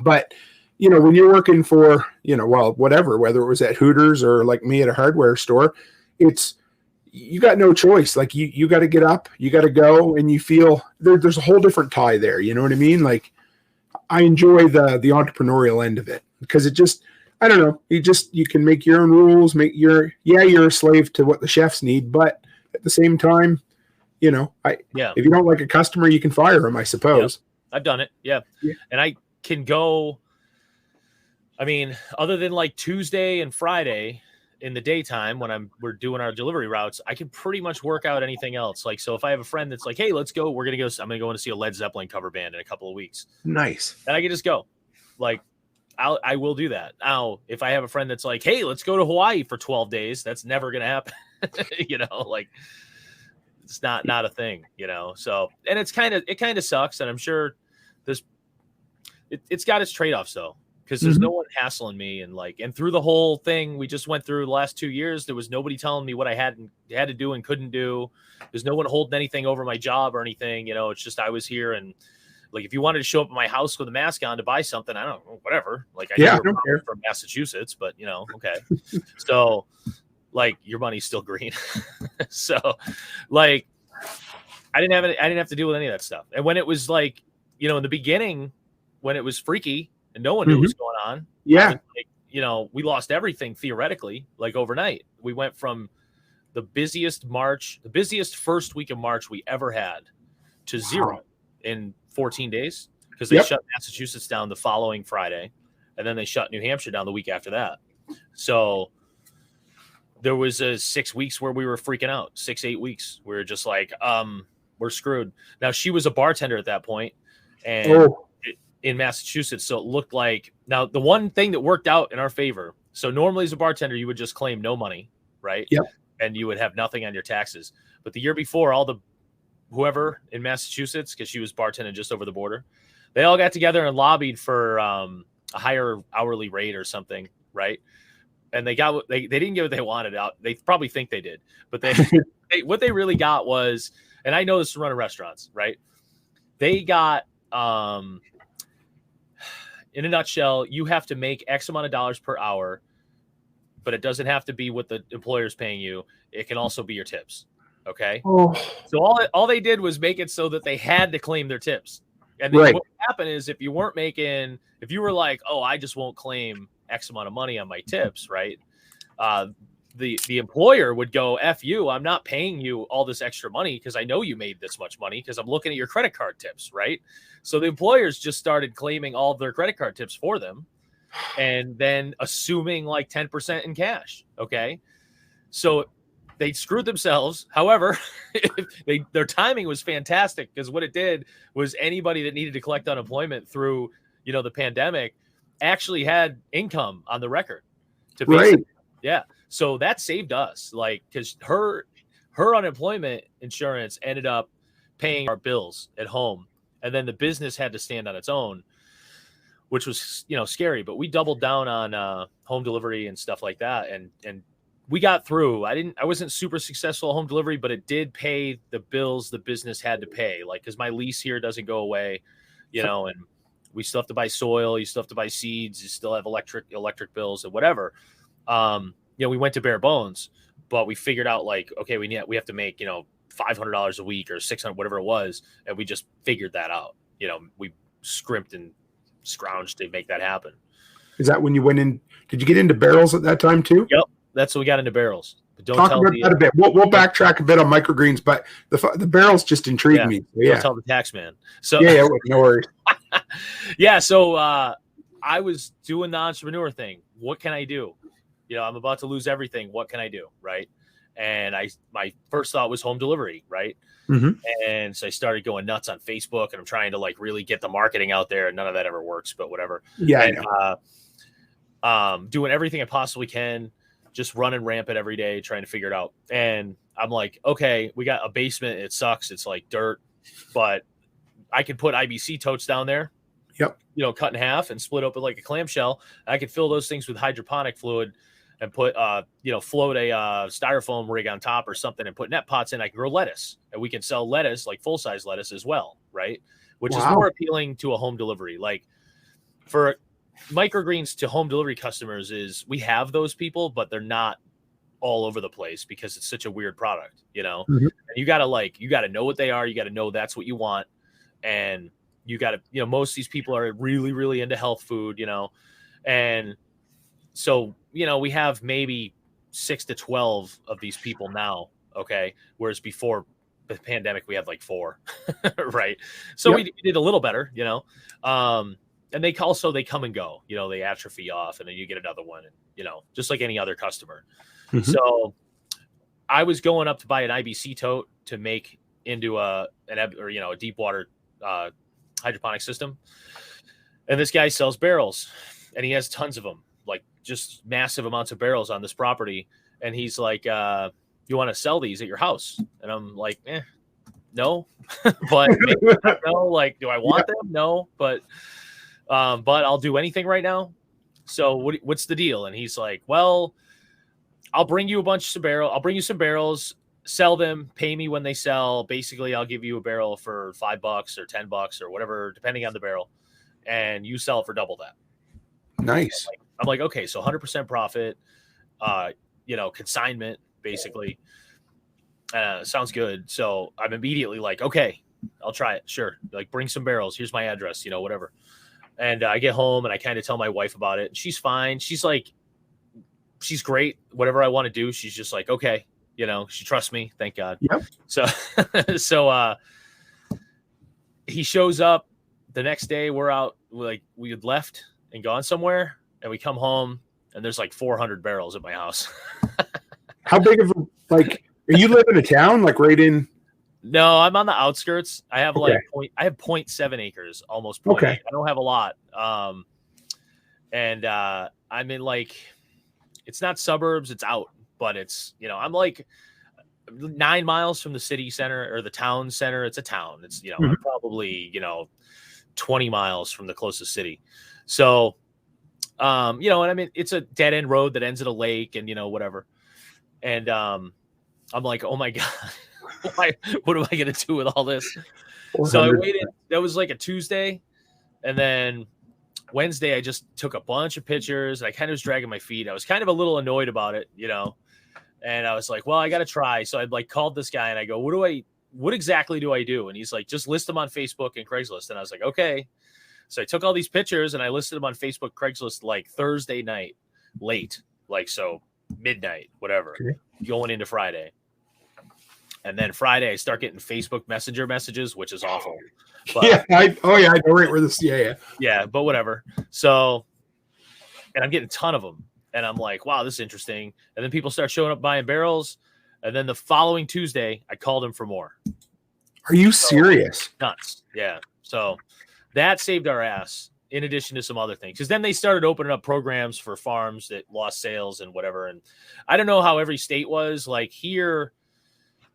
but when you're working for, whatever, whether it was at Hooters or like me at a hardware store, you got no choice. Like you got to get up, you got to go, and you feel there's a whole different tie there. You know what I mean? Like I enjoy the entrepreneurial end of it because it just, I don't know, you can make your own rules, you're a slave to what the chefs need, but at the same time, if you don't like a customer, you can fire them, I suppose. Yep. I've done it. Yeah. And I can go, I mean, other than like Tuesday and Friday in the daytime when we're doing our delivery routes, I can pretty much work out anything else. Like, so if I have a friend that's like, hey, let's go, I'm going to go and see a Led Zeppelin cover band in a couple of weeks. Nice. And I can just go. Like, I will do that. Now, if I have a friend that's like, hey, let's go to Hawaii for 12 days, that's never going to happen. Like it's not a thing, so, and it kind of sucks. And I'm sure it's got its trade-offs though. Because there's no one hassling me, and through the whole thing we just went through the last 2 years, there was nobody telling me what I had to do and couldn't do. There's no one holding anything over my job or anything. It's just I was here, and like if you wanted to show up at my house with a mask on to buy something, I don't know, whatever. Like I don't care from Massachusetts, but okay. So like your money's still green. So like I didn't have to deal with any of that stuff. And when it was like in the beginning when it was freaky. And no one knew what was going on. Yeah. We lost everything theoretically, like overnight. We went from the busiest first week of March we ever had to zero in 14 days because they shut Massachusetts down the following Friday. And then they shut New Hampshire down the week after that. So there was 6 weeks where we were freaking out, 6-8 weeks. We were just like, we're screwed. Now she was a bartender at that point, and in Massachusetts. So it looked like, now the one thing that worked out in our favor. So normally as a bartender, you would just claim no money, right? Yep. And you would have nothing on your taxes. But the year before, whoever in Massachusetts, because she was bartending just over the border, they all got together and lobbied for a higher hourly rate or something, right? And they didn't get what they wanted out. They probably think they did, but what they really got was, and I know this from running restaurants, right? They got, in a nutshell, you have to make X amount of dollars per hour, but it doesn't have to be what the employer's paying you. It can also be your tips. Okay. Oh. So all they did was make it so that they had to claim their tips. And then what would happen is if you were like, oh, I just won't claim X amount of money on my tips, right? The employer would go, F you, I'm not paying you all this extra money because I know you made this much money because I'm looking at your credit card tips, right? So the employers just started claiming all of their credit card tips for them and then assuming like 10% in cash, okay? So they screwed themselves. However, their timing was fantastic because what it did was anybody that needed to collect unemployment through, the pandemic actually had income on the record to pay. Yeah. So that saved us, like, because her unemployment insurance ended up paying our bills at home, and then the business had to stand on its own, which was scary. But we doubled down on home delivery and stuff like that, and we got through. I wasn't super successful at home delivery, but it did pay the bills the business had to pay, like because my lease here doesn't go away, and we still have to buy soil, you still have to buy seeds, you still have electric bills and whatever. We went to bare bones, but we figured out like, okay, we have to make, $500 a week or $600, whatever it was. And we just figured that out. We scrimped and scrounged to make that happen. Is that when you went in? Did you get into barrels at that time too? Yep. That's when we got into barrels. Don't Talk tell about that a bit. We'll backtrack a bit on microgreens, but the barrels just intrigue me. Don't tell the tax man. So yeah, no worries. yeah, so I was doing the entrepreneur thing. What can I do? I'm about to lose everything. What can I do? Right. And my first thought was home delivery. Right. Mm-hmm. And so I started going nuts on Facebook, and I'm trying to like really get the marketing out there, and none of that ever works, but whatever. Yeah. And, I know. Doing everything I possibly can, just running rampant every day, trying to figure it out. And I'm like, okay, we got a basement. It sucks. It's like dirt, but I could put IBC totes down there. Yep. Cut in half and split open like a clamshell. I could fill those things with hydroponic fluid and put, float a styrofoam rig on top or something and put net pots in. I can grow lettuce, and we can sell lettuce, like full-size lettuce as well, right? Which is more appealing to a home delivery. Like for microgreens to home delivery customers is we have those people, but they're not all over the place because it's such a weird product, Mm-hmm. And you got to know what they are. You got to know that's what you want. And you got to, most of these people are really, really into health food, and so, we have maybe 6 to 12 of these people now. Okay. Whereas before the pandemic, we had like 4, right? So we did a little better, and they come and go, they atrophy off, and then you get another one, and, just like any other customer. Mm-hmm. So I was going up to buy an IBC tote to make into a deep water hydroponic system. And this guy sells barrels, and he has tons of them, like just massive amounts of barrels on this property. And he's like, you want to sell these at your house? And I'm like, no, but no, like, do I want them? No, but I'll do anything right now. So what's the deal? And he's like, well, I'll bring you I'll bring you some barrels, sell them, pay me when they sell. Basically, I'll give you a barrel for $5 or $10 or whatever, depending on the barrel. And you sell it for double that. Nice. I'm like, okay, so 100% profit, consignment, basically. Sounds good. So I'm immediately like, okay, I'll try it. Sure. Like, bring some barrels. Here's my address, whatever. And I get home and I kind of tell my wife about it. She's fine. She's like, she's great. Whatever I want to do, she's just like, okay. She trusts me. Thank God. Yep. So he shows up the next day. We're out, like we had left and gone somewhere, and we come home and there's like 400 barrels at my house. How big of are you live in a town, like right in? No, I'm on the outskirts. I have I have 0.7 acres, almost 0.8. I don't have a lot. And I'm in like, it's not suburbs, it's out, but it's, I'm like 9 miles from the city center or the town center. It's a town. It's, mm-hmm. I'm probably, 20 miles from the closest city. So, and I mean, it's a dead end road that ends at a lake and, whatever. And I'm like, oh my God, what am I going to do with all this? 400. So I waited. That was like a Tuesday. And then Wednesday, I just took a bunch of pictures. I kind of was dragging my feet. I was kind of a little annoyed about it, and I was like, well, I got to try. So I'd like called this guy and I go, what exactly do I do? And he's like, just list them on Facebook and Craigslist. And I was like, okay. So I took all these pictures and I listed them on Facebook, Craigslist, like Thursday night, late, like, so midnight, whatever, going into Friday. And then Friday, I start getting Facebook Messenger messages, which is awful. But, I know right where this. Yeah, but whatever. So, and I'm getting a ton of them, and I'm like, wow, this is interesting. And then people start showing up buying barrels, and then the following Tuesday, I called them for more. Are you serious? Nuts. Yeah. So that saved our ass. In addition to some other things, because then they started opening up programs for farms that lost sales and whatever. And I don't know how every state was. Like here,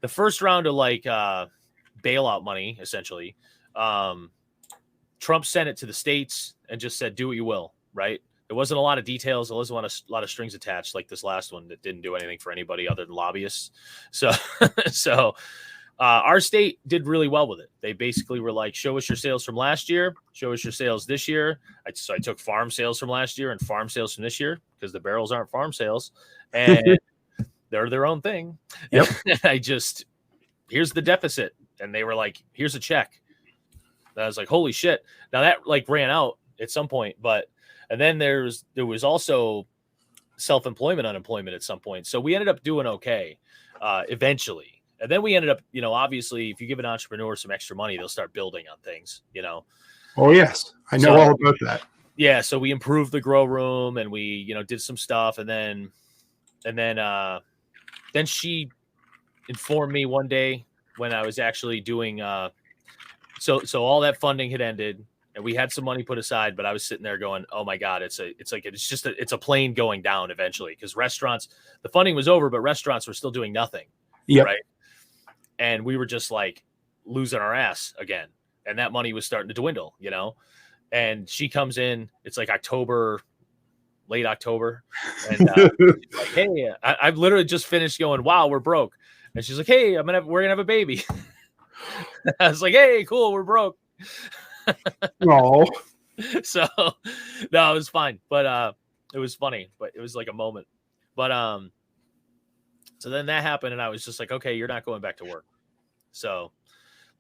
the first round of like bailout money, essentially, Trump sent it to the states and just said, do what you will, right? There wasn't a lot of details. There wasn't a lot of strings attached like this last one that didn't do anything for anybody other than lobbyists. So our state did really well with it. They basically were like, show us your sales from last year, show us your sales this year. So I took farm sales from last year and farm sales from this year because the barrels aren't farm sales and they're their own thing. Yep. And here's the deficit. And they were like, here's a check. And I was like, holy shit. Now that like ran out at some point, and then there was also self-employment unemployment at some point. So we ended up doing okay eventually. And then we ended up, obviously, if you give an entrepreneur some extra money, they'll start building on things, Oh, yes. I know all about that. Yeah. So we improved the grow room and we, did some stuff. And then she informed me one day when I was actually doing, so all that funding had ended and we had some money put aside, but I was sitting there going, oh my God, it's a plane going down eventually. Cause restaurants, the funding was over, but restaurants were still doing nothing. Yep. Right. And we were just like losing our ass again. And that money was starting to dwindle, and she comes in, it's like late October. And she's like, hey, I've literally just finished going, wow, we're broke. And she's like, hey, we're going to have a baby. I was like, hey, cool. We're broke. Oh, So no, it was fine, but it was funny, but it was like a moment. But so then that happened and I was just like, okay, you're not going back to work. So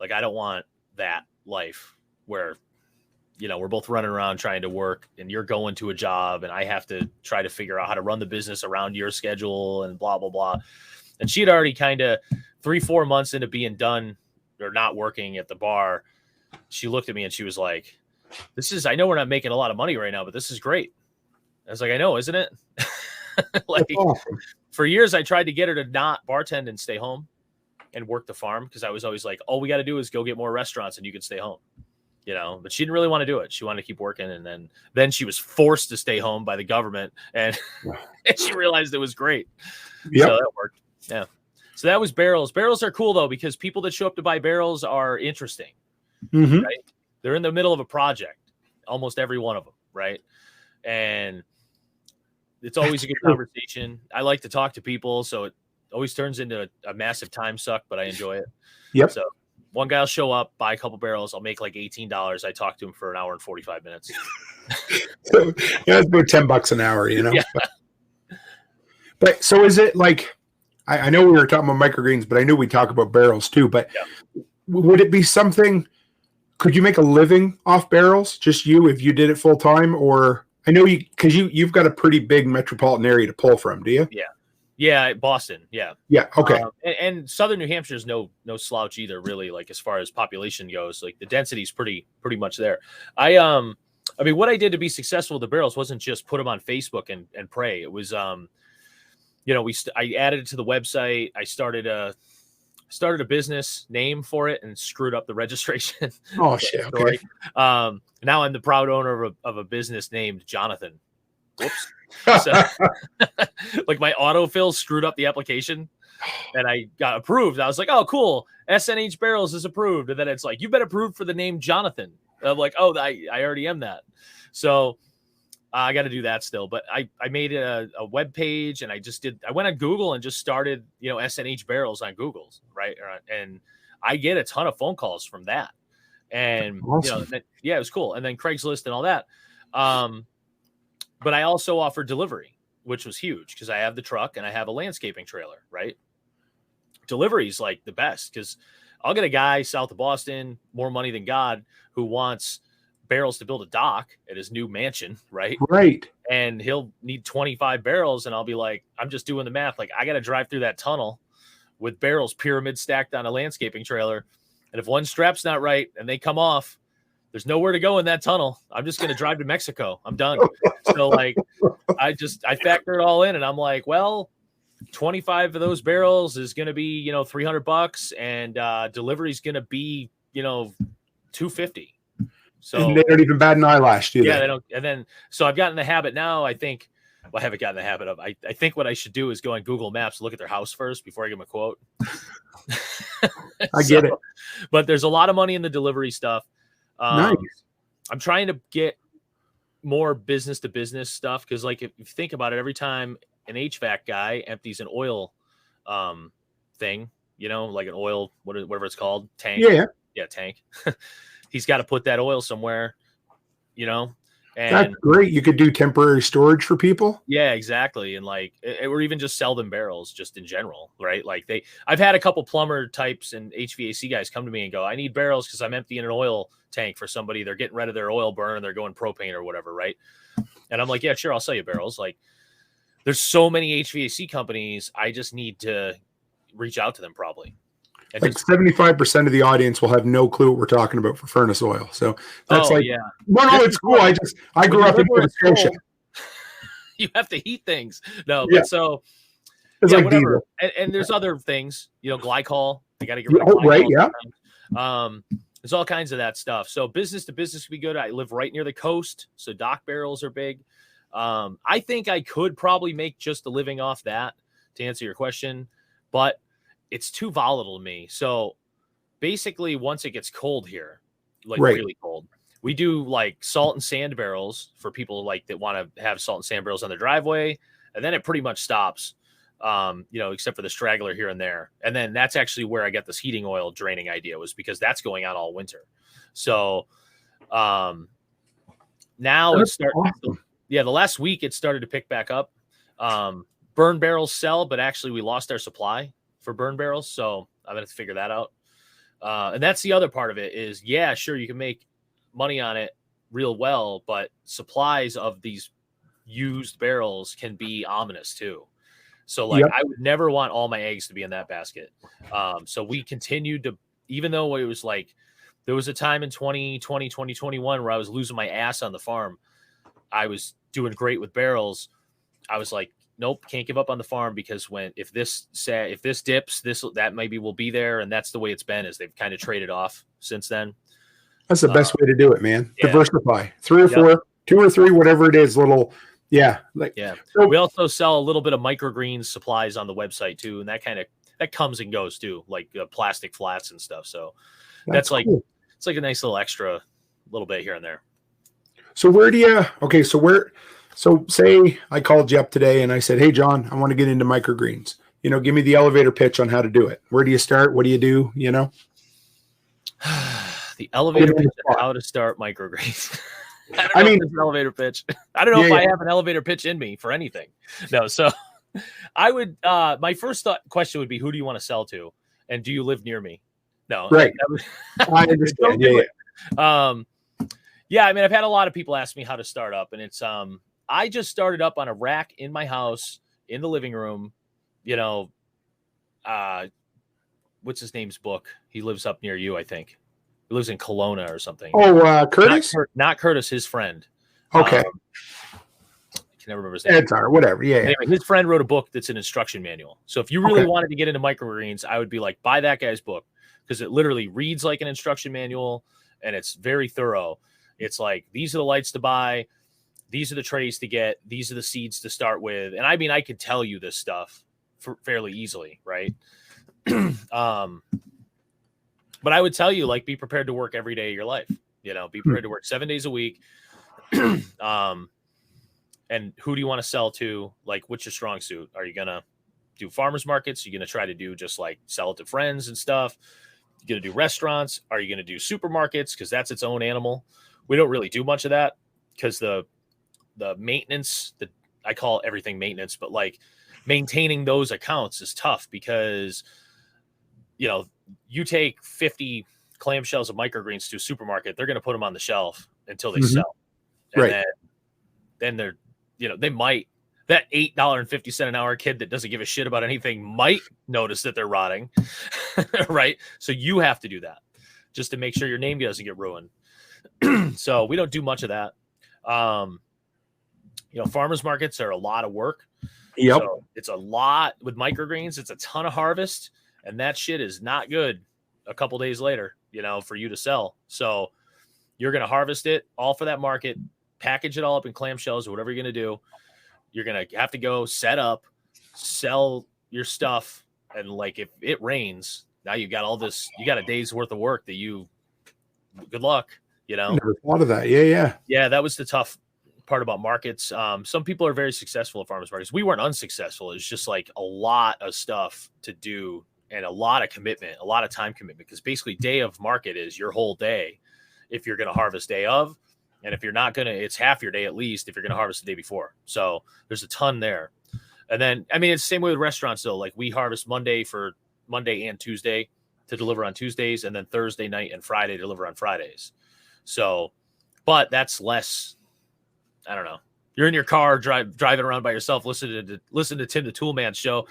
like, I don't want that life where, we're both running around trying to work and you're going to a job and I have to try to figure out how to run the business around your schedule and blah, blah, blah. And she had already kind of 3-4 months into being done or not working at the bar. She looked at me and she was like, I know we're not making a lot of money right now, but this is great. I was like, I know, isn't it? Like awesome. For years, I tried to get her to not bartend and stay home and work the farm. Cause I was always like, all we got to do is go get more restaurants and you can stay home, but she didn't really want to do it. She wanted to keep working. And then she was forced to stay home by the government and, and she realized it was great. Yep. So that worked. Yeah. So that was barrels. Barrels are cool though, because people that show up to buy barrels are interesting. Mm-hmm. Right? They're in the middle of a project, almost every one of them. Right. And it's always a good conversation. I like to talk to people. So it always turns into a massive time suck, but I enjoy it. Yep. So one guy will show up, buy a couple barrels. I'll make like $18. I talk to him for an hour and 45 minutes. So yeah, it's about $10 an hour, Yeah. But so is it like, I know we were talking about microgreens, but I knew we'd talk about barrels too, but would it be something, could you make a living off barrels? Just you, if you did it full time? Or I know because you've got a pretty big metropolitan area to pull from, do you? Yeah. Yeah. Boston. Yeah. Yeah. Okay. And Southern New Hampshire is no slouch either, really. Like as far as population goes, like the density is pretty much there. I mean, what I did to be successful with the barrels wasn't just put them on Facebook and pray. It was, I added it to the website. I started a business name for it and screwed up the registration. Oh shit. Okay. Now I'm the proud owner of a business named Jonathan. Whoops. So, like my autofill screwed up the application and I got approved. I was like, oh, cool. SNH Barrels is approved. And then it's like, you've been approved for the name Jonathan. And I'm like, oh, I already am that. So I got to do that still. But I made a web page and I went on Google and just started, SNH Barrels on Google. Right. And I get a ton of phone calls from that. And, awesome. Yeah, it was cool. And then Craigslist and all that. But I also offer delivery, which was huge because I have the truck and I have a landscaping trailer, right? Delivery is like the best because I'll get a guy south of Boston, more money than God, who wants barrels to build a dock at his new mansion, right? Right. And he'll need 25 barrels. And I'll be like, I'm just doing the math. Like I got to drive through that tunnel with barrels pyramid stacked on a landscaping trailer. And if one strap's not right and they come off, there's nowhere to go in that tunnel. I'm just going to drive to Mexico. I'm done. So like, I factor it all in and I'm like, well, 25 of those barrels is going to be, $300 and delivery is going to be, $250. So and they don't even bat an eyelash, do they? Yeah, they don't. And then, so I've gotten the habit now, I think, well, I haven't gotten the habit of, I think what I should do is go on Google Maps, look at their house first before I give them a quote. I get it. But there's a lot of money in the delivery stuff. Nice. I'm trying to get more business to business stuff. Cause like, if you think about it, every time an HVAC guy empties an oil, thing, like an oil, whatever it's called, tank. Yeah. Tank. He's got to put that oil somewhere, and that's great. You could do temporary storage for people. Yeah, exactly. And like, or even just sell them barrels just in general. Right. Like I've had a couple plumber types and HVAC guys come to me and go, I need barrels because I'm emptying an oil tank for somebody. They're getting rid of their oil burn and they're going propane or whatever. Right. And I'm like, yeah, sure. I'll sell you barrels. Like, there's so many HVAC companies. I just need to reach out to them probably. And like 75% of the audience will have no clue what we're talking about for furnace oil. So that's no, it's cool. I grew up in Nova Scotia. You have to heat things. No, but so it's like whatever. And there's other things, glycol. You got to get rid of glycol. Right, yeah. There's all kinds of that stuff. So business to business would be good. I live right near the coast, so dock barrels are big. I think I could probably make just a living off that, to answer your question, but it's too volatile to me. So basically, once it gets cold here, like really cold, we do like salt and sand barrels for people like that want to have salt and sand barrels on their driveway, and then it pretty much stops. Except for the straggler here and there. And then that's actually where I got this heating oil draining idea, was because that's going on all winter. So now it's starting. Awesome. Yeah, the last week it started to pick back up. Burn barrels sell, but actually we lost our supply for burn barrels. So I'm going to figure that out. And that's the other part of it is, yeah, sure, you can make money on it real well, but supplies of these used barrels can be ominous too. So I would never want all my eggs to be in that basket. So we continued to, even though it was like, there was a time in 2020, 2021 where I was losing my ass on the farm. I was doing great with barrels. I was like, nope, can't give up on the farm, because if this dips, that maybe will be there. And that's the way it's been, is they've kind of traded off since then. That's the best way to do it, man. Yeah. Diversify 3 or 4, 2 or 3, whatever it is, little. Yeah. So we also sell a little bit of microgreens supplies on the website too. And that comes and goes too, like plastic flats and stuff. So that's like, cool. It's like a nice little extra little bit here and there. So so say I called you up today and I said, hey, John, I want to get into microgreens. Give me the elevator pitch on how to do it. Where do you start? What do you do? The elevator pitch on how to start microgreens. I mean, an elevator pitch. I don't know if I have an elevator pitch in me for anything. No. So I would, my first question would be, who do you want to sell to? And do you live near me? No. Right. I understand. I mean, I've had a lot of people ask me how to start up, and it's, I just started up on a rack in my house in the living room, what's his name's book? He lives up near you, I think. He lives in Kelowna or something. Oh, Curtis? Not Curtis, his friend. Okay. I can never remember his name. Or whatever. Yeah. Anyway, his friend wrote a book that's an instruction manual. So if you really wanted to get into microgreens, I would be like, buy that guy's book, because it literally reads like an instruction manual and it's very thorough. It's like, these are the lights to buy. These are the trays to get. These are the seeds to start with. And I mean, I could tell you this stuff fairly easily, right? But I would tell you, like, be prepared to work every day of your life. Be prepared to work 7 days a week. And who do you want to sell to? Like, what's your strong suit? Are you going to do farmers markets? Are you going to try to do just like sell it to friends and stuff? You're going to do restaurants? Are you going to do supermarkets? Because that's its own animal. We don't really do much of that, because the maintenance, I call everything maintenance, but like maintaining those accounts is tough, because, you take 50 clamshells of microgreens to a supermarket, they're going to put them on the shelf until they sell. And then they're, they might, that $8.50 an hour kid that doesn't give a shit about anything might notice that they're rotting. Right. So you have to do that just to make sure your name doesn't get ruined. So we don't do much of that. Farmers markets are a lot of work. Yep. So it's a lot with microgreens. It's a ton of harvest, and that shit is not good a couple days later, for you to sell. So you're going to harvest it all for that market, package it all up in clamshells or whatever you're going to do. You're going to have to go set up, sell your stuff. And like, if it rains, now you've got all this, you got a day's worth of work good luck, I never thought of that. Yeah. Yeah. That was the tough part about markets. Some people are very successful at farmers markets. We weren't unsuccessful. It's just like a lot of stuff to do and a lot of commitment, a lot of time commitment, because basically day of market is your whole day. If you're going to harvest day of, and if you're not going to, it's half your day at least if you're going to harvest the day before. So there's a ton there. And then, I mean, it's the same way with restaurants though. Like we harvest Monday and Tuesday to deliver on Tuesdays, and then Thursday night and Friday to deliver on Fridays. So, but that's less, I don't know, You're in your car driving around by yourself, listening to Tim the Toolman show.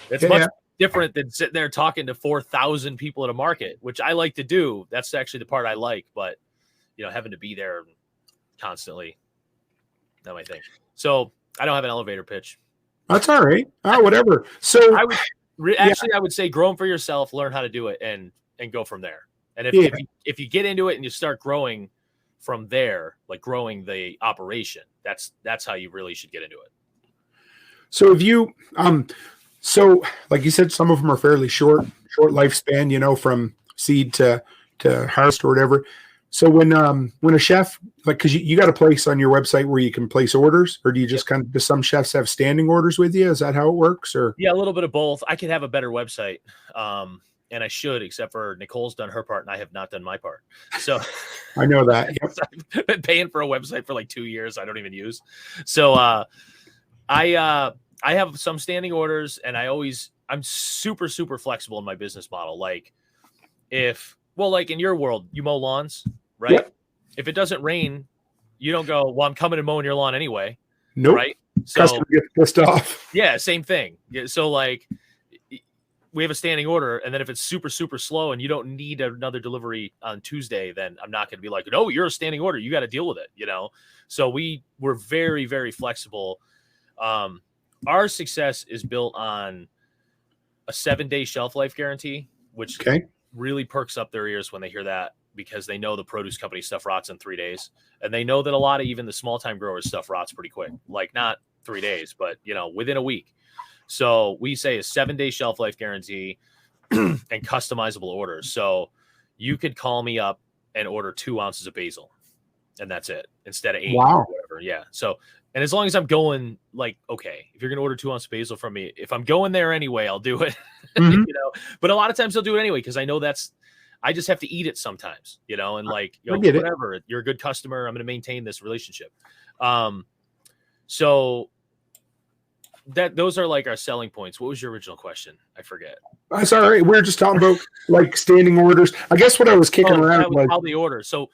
It's Yeah, much yeah. different than sitting there talking to 4,000 people at a market, which I like to do. That's actually the part I like, but having to be there constantly, not my thing. So I don't have an elevator pitch. That's all right. Whatever. So I would say grow them for yourself, learn how to do it, and go from there. And if you get into it and you start growing from there, like growing the operation, that's how you really should get into it. So if you so like you said, some of them are fairly short lifespan, from seed to harvest or whatever. So when a chef, like, because you got a place on your website where you can place orders, or do you just do some chefs have standing orders with you? Is that how it works? Or yeah, a little bit of both. I could have a better website, and I should, except for Nicole's done her part and I have not done my part. So I know that. Yep. I've been paying for a website for like 2 years I don't even use. So I have some standing orders, and I'm super, super flexible in my business model. Like like in your world, you mow lawns, right? Yep. If it doesn't rain, you don't go, well, I'm coming and mowing your lawn anyway. Nope. Right. So customer gets pissed off. Yeah, same thing. So like we have a standing order, and then if it's super, super slow and you don't need another delivery on Tuesday, then I'm not going to be like, no, you're a standing order. You got to deal with it, So we're very, very flexible. Our success is built on a 7-day shelf life guarantee, which really perks up their ears when they hear that, because they know the produce company stuff rots in 3 days. And they know that a lot of even the small time growers stuff rots pretty quick, like not 3 days, but within a week. So we say a 7-day shelf life guarantee and customizable orders. So you could call me up and order 2 ounces of basil, and that's it, instead of 8 or whatever. Yeah. So, and as long as I'm going, like, okay, if you're going to order 2 ounces of basil from me, if I'm going there anyway, I'll do it, Mm-hmm. but a lot of times they'll do it anyway, because I know I just have to eat it sometimes, and like, whatever, you're a good customer, I'm going to maintain this relationship. So those are like our selling points. What was your original question? I forget. That's all right. We're just talking about like standing orders. I guess what I was kicking around was how they order. So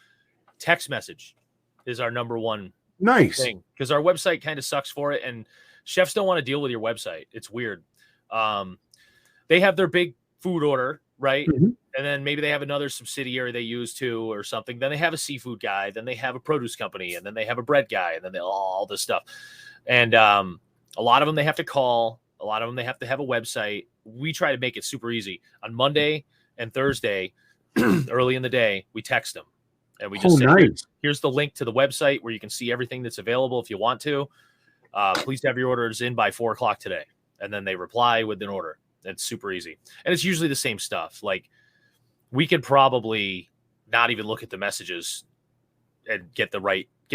text message is our number one thing, because our website kind of sucks for it, and chefs don't want to deal with your website. It's weird. They have their big food order, right? Mm-hmm. And then maybe they have another subsidiary they use too or something. Then they have a seafood guy. Then they have a produce company. And then they have a bread guy. And then all this stuff. And a lot of them they have to call. A lot of them they have to have a website. We try to make it super easy. On Monday and Thursday, early in the day, we text them. And we just say, here's the link to the website where you can see everything that's available if you want to. Please have your orders in by 4:00 today. And then they reply with an order. It's super easy. And it's usually the same stuff. Like, we could probably not even look at the messages and get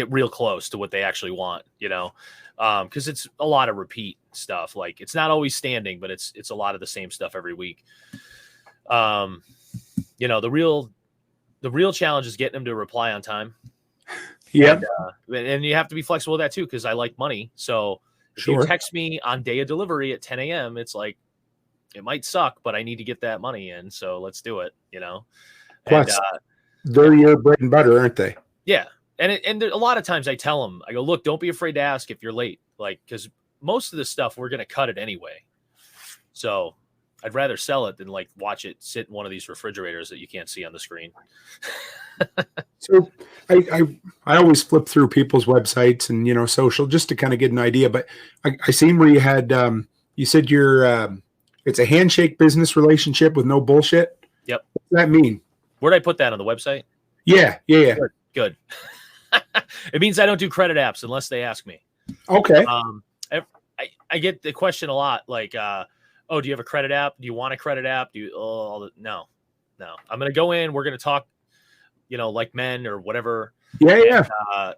real close to what they actually want, because it's a lot of repeat stuff. Like, it's not always standing, but it's a lot of the same stuff every week. The real challenge is getting them to reply on time. Yeah. And you have to be flexible with that too, because I like money. So if you text me on day of delivery at 10 a.m., it's like, it might suck, but I need to get that money in. So let's do it, Plus, they're your bread and butter, aren't they? Yeah. And a lot of times I tell them, I go, look, don't be afraid to ask if you're late. Like, because most of the stuff, we're going to cut it anyway. So I'd rather sell it than like watch it sit in one of these refrigerators that you can't see on the screen. So I always flip through people's websites and, social, just to kind of get an idea. But I seen where you had, you said it's a handshake business relationship with no bullshit. Yep. What does that mean? Where'd I put that on the website? Yeah. Good. It means I don't do credit apps unless they ask me. Okay. I get the question a lot, like, do you have a credit app? Do you want a credit app? No. I'm going to go in. We're going to talk, like men or whatever. Yeah.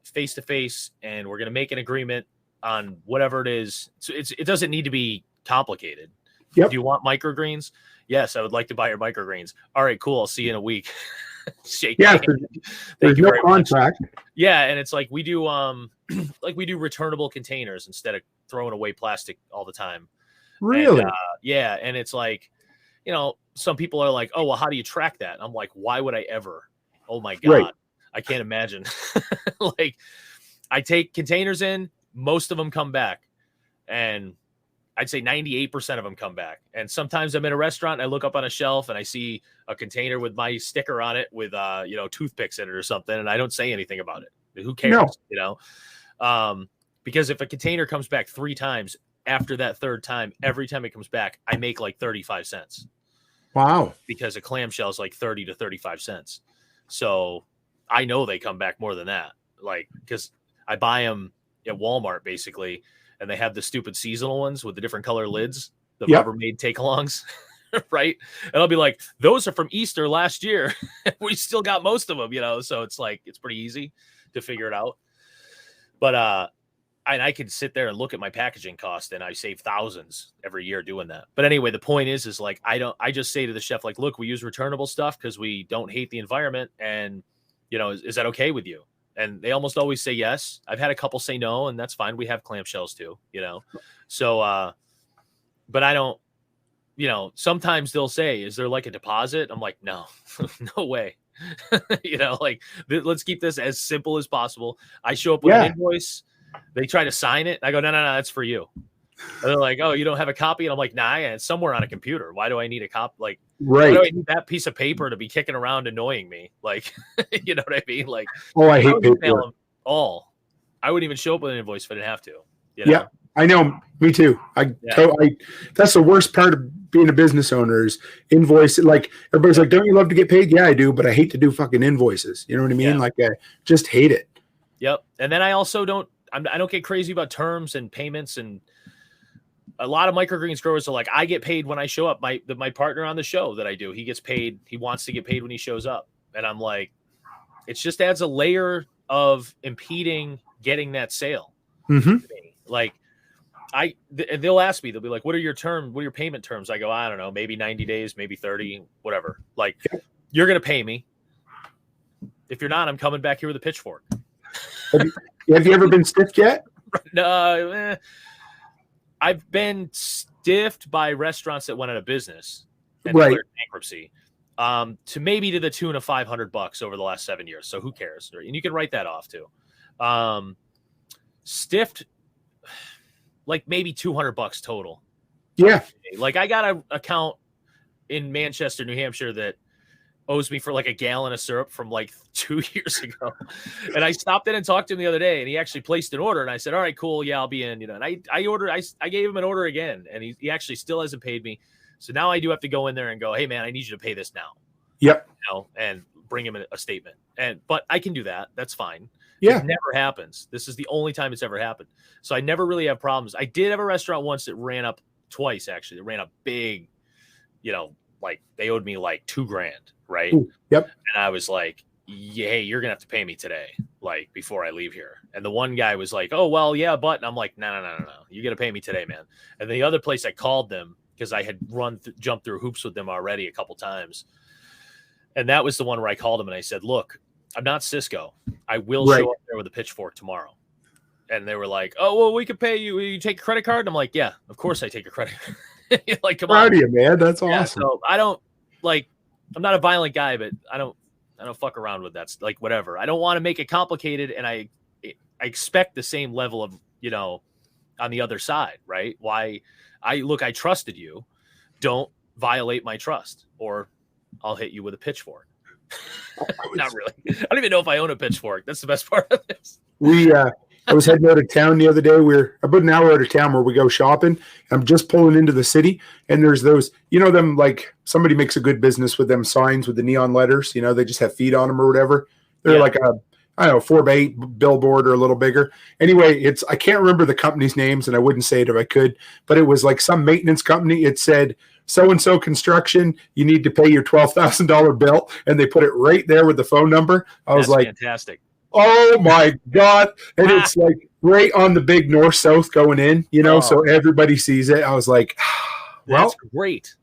Face to face, and we're going to make an agreement on whatever it is. So it doesn't need to be complicated. Yep. Do you want microgreens? Yes, I would like to buy your microgreens. All right, cool. I'll see you in a week. Shake. Yeah. There's no contract. Much. Yeah, and it's like we do returnable containers instead of throwing away plastic all the time. Really? And, yeah, and it's like, some people are like, oh, well, how do you track that? And I'm like, why would I ever? Oh my God. Right. I can't imagine. Like, I take containers in, most of them come back. And I'd say 98% of them come back. And sometimes I'm in a restaurant and I look up on a shelf and I see a container with my sticker on it with, toothpicks in it or something. And I don't say anything about it. Who cares? No. Because if a container comes back 3 times, after that 3rd time, every time it comes back, I make like 35 cents. Wow. Because a clamshell is like 30 to 35 cents. So I know they come back more than that. Like, because I buy them at Walmart basically, and they have the stupid seasonal ones with the different color lids, the Rubbermaid take-alongs, right? And I'll be like, those are from Easter last year. We still got most of them, so it's like, it's pretty easy to figure it out. But, and I could sit there and look at my packaging cost and I save thousands every year doing that. But anyway, the point is like, I just say to the chef, like, look, we use returnable stuff because we don't hate the environment. And, is that okay with you? And they almost always say yes. I've had a couple say no, and that's fine. We have clamshells too, So, but I don't, sometimes they'll say, is there like a deposit? I'm like, no, no way. Let's keep this as simple as possible. I show up with an invoice. They try to sign it. I go, no, that's for you. And they're like, oh, you don't have a copy? And I'm like, nah, it's somewhere on a computer. Why do I need a copy? Like, why do I need that piece of paper to be kicking around annoying me? Like, you know what I mean? Like, I hate paper. I wouldn't even show up with an invoice if I didn't have to. Yeah, I know. Me too. That's the worst part of being a business owner is invoice. Like, everybody's like, don't you love to get paid? Yeah, I do. But I hate to do fucking invoices. You know what I mean? Yeah. Like, I just hate it. Yep. And then I also I don't get crazy about terms and payments, and a lot of microgreens growers are like, I get paid when I show up. My partner on the show that I do, he gets paid. He wants to get paid when he shows up. And I'm like, it just adds a layer of impeding getting that sale. Mm-hmm. Like they'll ask me, they'll be like, what are your payment terms? I go, I don't know, maybe 90 days, maybe 30, whatever. Like, you're going to pay me. If you're not, I'm coming back here with a pitchfork. Have you ever been stiffed yet? No, I've been stiffed by restaurants that went out of business and declared bankruptcy, to maybe to the tune of $500 over the last 7 years. So who cares? And you can write that off too. Stiffed, like maybe $200 total. Yeah. Like, I got an account in Manchester, New Hampshire that owes me for like a gallon of syrup from like 2 years ago. And I stopped in and talked to him the other day, and he actually placed an order, and I said, all right, cool. Yeah, I'll be in, and I gave him an order again, and he actually still hasn't paid me. So now I do have to go in there and go, hey man, I need you to pay this now. Yep. And bring him a statement. But I can do that. That's fine. Yeah. It never happens. This is the only time it's ever happened. So I never really have problems. I did have a restaurant once that ran up twice, actually. It ran up big, like they owed me like $2,000, right? Ooh, yep. And I was like, yeah, hey, you're gonna have to pay me today, like before I leave here. And the one guy was like, oh, well, yeah, but, and I'm like, no. You gotta pay me today, man. And the other place, I called them because I had jumped through hoops with them already a couple times. And that was the one where I called him and I said, look, I'm not Cisco. I will show up there with a pitchfork tomorrow. And they were like, oh, well, we could pay you. Will you take a credit card? And I'm like, yeah, of course I take a credit card. Like, come on. Proud of you, man. That's awesome. So I don't I'm not a violent guy, but I don't fuck around with that. Like, whatever. I don't want to make it complicated. And I expect the same level of, on the other side, right? I trusted you. Don't violate my trust, or I'll hit you with a pitchfork. Not really. I don't even know if I own a pitchfork. That's the best part of this. I was heading out of town the other day. We're about an hour out of town where we go shopping. I'm just pulling into the city, and there's those, them, like, somebody makes a good business with them signs with the neon letters. They just have feet on them or whatever. They're like a, 4x8 billboard or a little bigger. Anyway, I can't remember the company's names, and I wouldn't say it if I could, but it was like some maintenance company. It said, so-and-so construction, you need to pay your $12,000 bill. And they put it right there with the phone number. I was like, fantastic. Oh my God. And it's like right on the big north-south going in, so everybody sees it. I was like, well, that's great.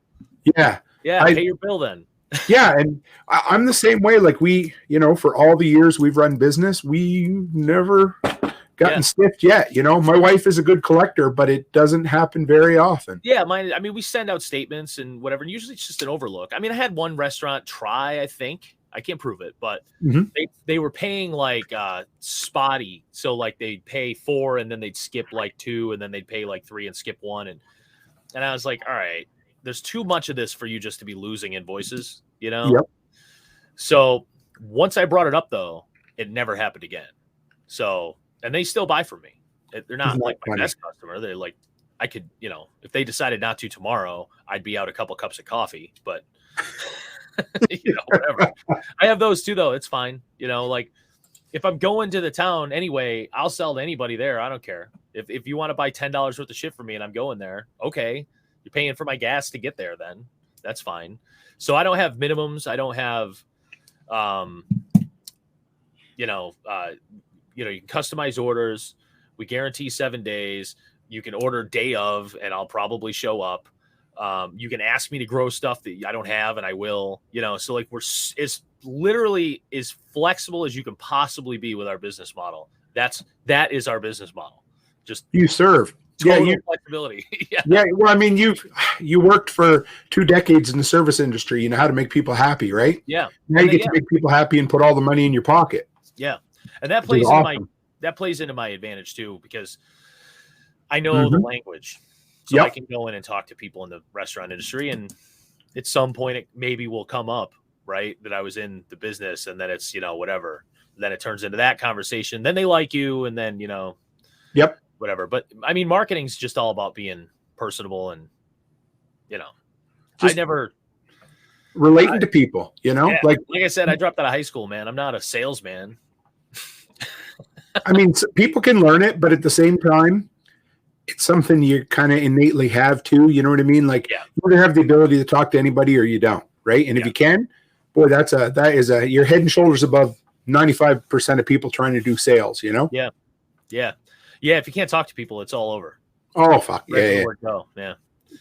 Yeah. Yeah. Pay your bill then. Yeah. And I'm the same way. Like, we, for all the years we've run business, we never gotten stiffed yet. My wife is a good collector, but it doesn't happen very often. Yeah. We send out statements and whatever. And usually it's just an overlook. I had one restaurant try, I think I can't prove it, but Mhm. they were paying like spotty. So like they'd pay 4 and then they'd skip like 2 and then they'd pay like 3 and skip 1. And I was like, all right, there's too much of this for you just to be losing invoices, you know? Yep. So once I brought it up though, it never happened again. So, and they still buy from me. They're not Isn't that like my funny? best customer. They're like, I could, if they decided not to tomorrow, I'd be out a couple cups of coffee, but whatever. I have those too, though. It's fine. Like if I'm going to the town anyway, I'll sell to anybody there. I don't care. If you want to buy $10 worth of shit from me and I'm going there, okay. You're paying for my gas to get there, then that's fine. So I don't have minimums. I don't have, you can customize orders. We guarantee 7 days. You can order day of, and I'll probably show up. You can ask me to grow stuff that I don't have, and I will. So like it's literally as flexible as you can possibly be with our business model. That is our business model. Just You serve. total flexibility. Yeah. Well, I mean, you worked for 2 decades in the service industry. You know how to make people happy, right? Yeah. Now you get to make people happy and put all the money in your pocket. Yeah, and that plays into my advantage too, because I know the language, so I can go in and talk to people in the restaurant industry, and at some point it maybe will come up, right, that I was in the business, and then it's whatever. Then it turns into that conversation. Then they like you, and then whatever. But I mean, marketing's just all about being personable, and I never relating to people. Like I said, I dropped out of high school, man. I'm not a salesman. I mean, people can learn it, but at the same time, it's something you kind of innately have too. You know what I mean? Like you either have the ability to talk to anybody or you don't, right? And if you can, boy, that is you're head and shoulders above 95% of people trying to do sales. Yeah. If you can't talk to people, it's all over. Oh fuck yeah.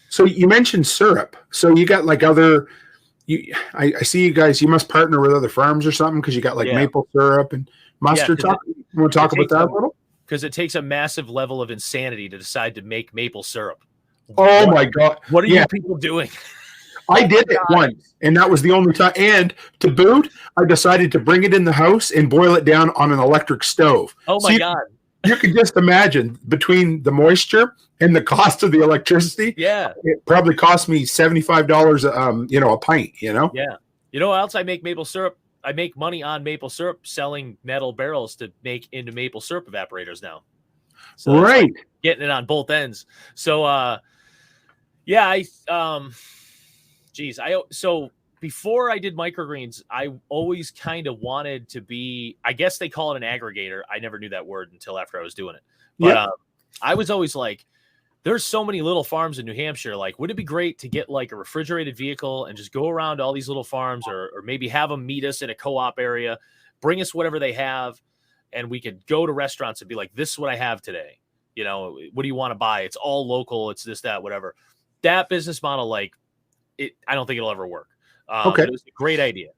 So you mentioned syrup. So you got like other. I see you guys. You must partner with other farms or something because you got like maple syrup and mustard. You want to talk about that a little? Because it takes a massive level of insanity to decide to make maple syrup. Oh my god! What are you people doing? I did it once, and that was the only time. And to boot, I decided to bring it in the house and boil it down on an electric stove. Oh my god! You can just imagine between the moisture and the cost of the electricity. Yeah, it probably cost me $75. A pint. Yeah. You know what else I make maple syrup? I make money on maple syrup selling metal barrels to make into maple syrup evaporators now. So right, getting it on both ends. So so before I did microgreens, I always kind of wanted to be, I guess they call it an aggregator. I never knew that word until after I was doing it. But I was always like, there's so many little farms in New Hampshire. Like, would it be great to get like a refrigerated vehicle and just go around to all these little farms, or maybe have them meet us in a co-op area, bring us whatever they have, and we could go to restaurants and be like, this is what I have today. What do you want to buy? It's all local. It's this, that, whatever. That business model, I don't think it'll ever work. Okay. It was a great idea,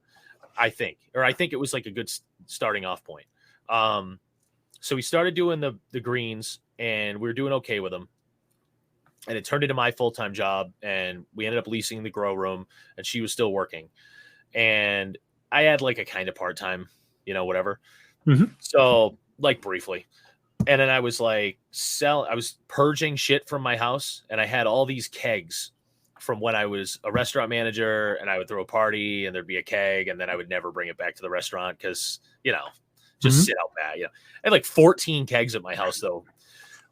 I think it was like a good starting off point. So we started doing the greens, and we were doing okay with them. And it turned into my full-time job, and we ended up leasing the grow room, and she was still working. And I had like a kind of part-time, whatever. Mm-hmm. So like briefly. And then I was like, I was purging shit from my house, and I had all these kegs from when I was a restaurant manager, and I would throw a party and there'd be a keg, and then I would never bring it back to the restaurant because, just sit out bad. I had like 14 kegs at my house though,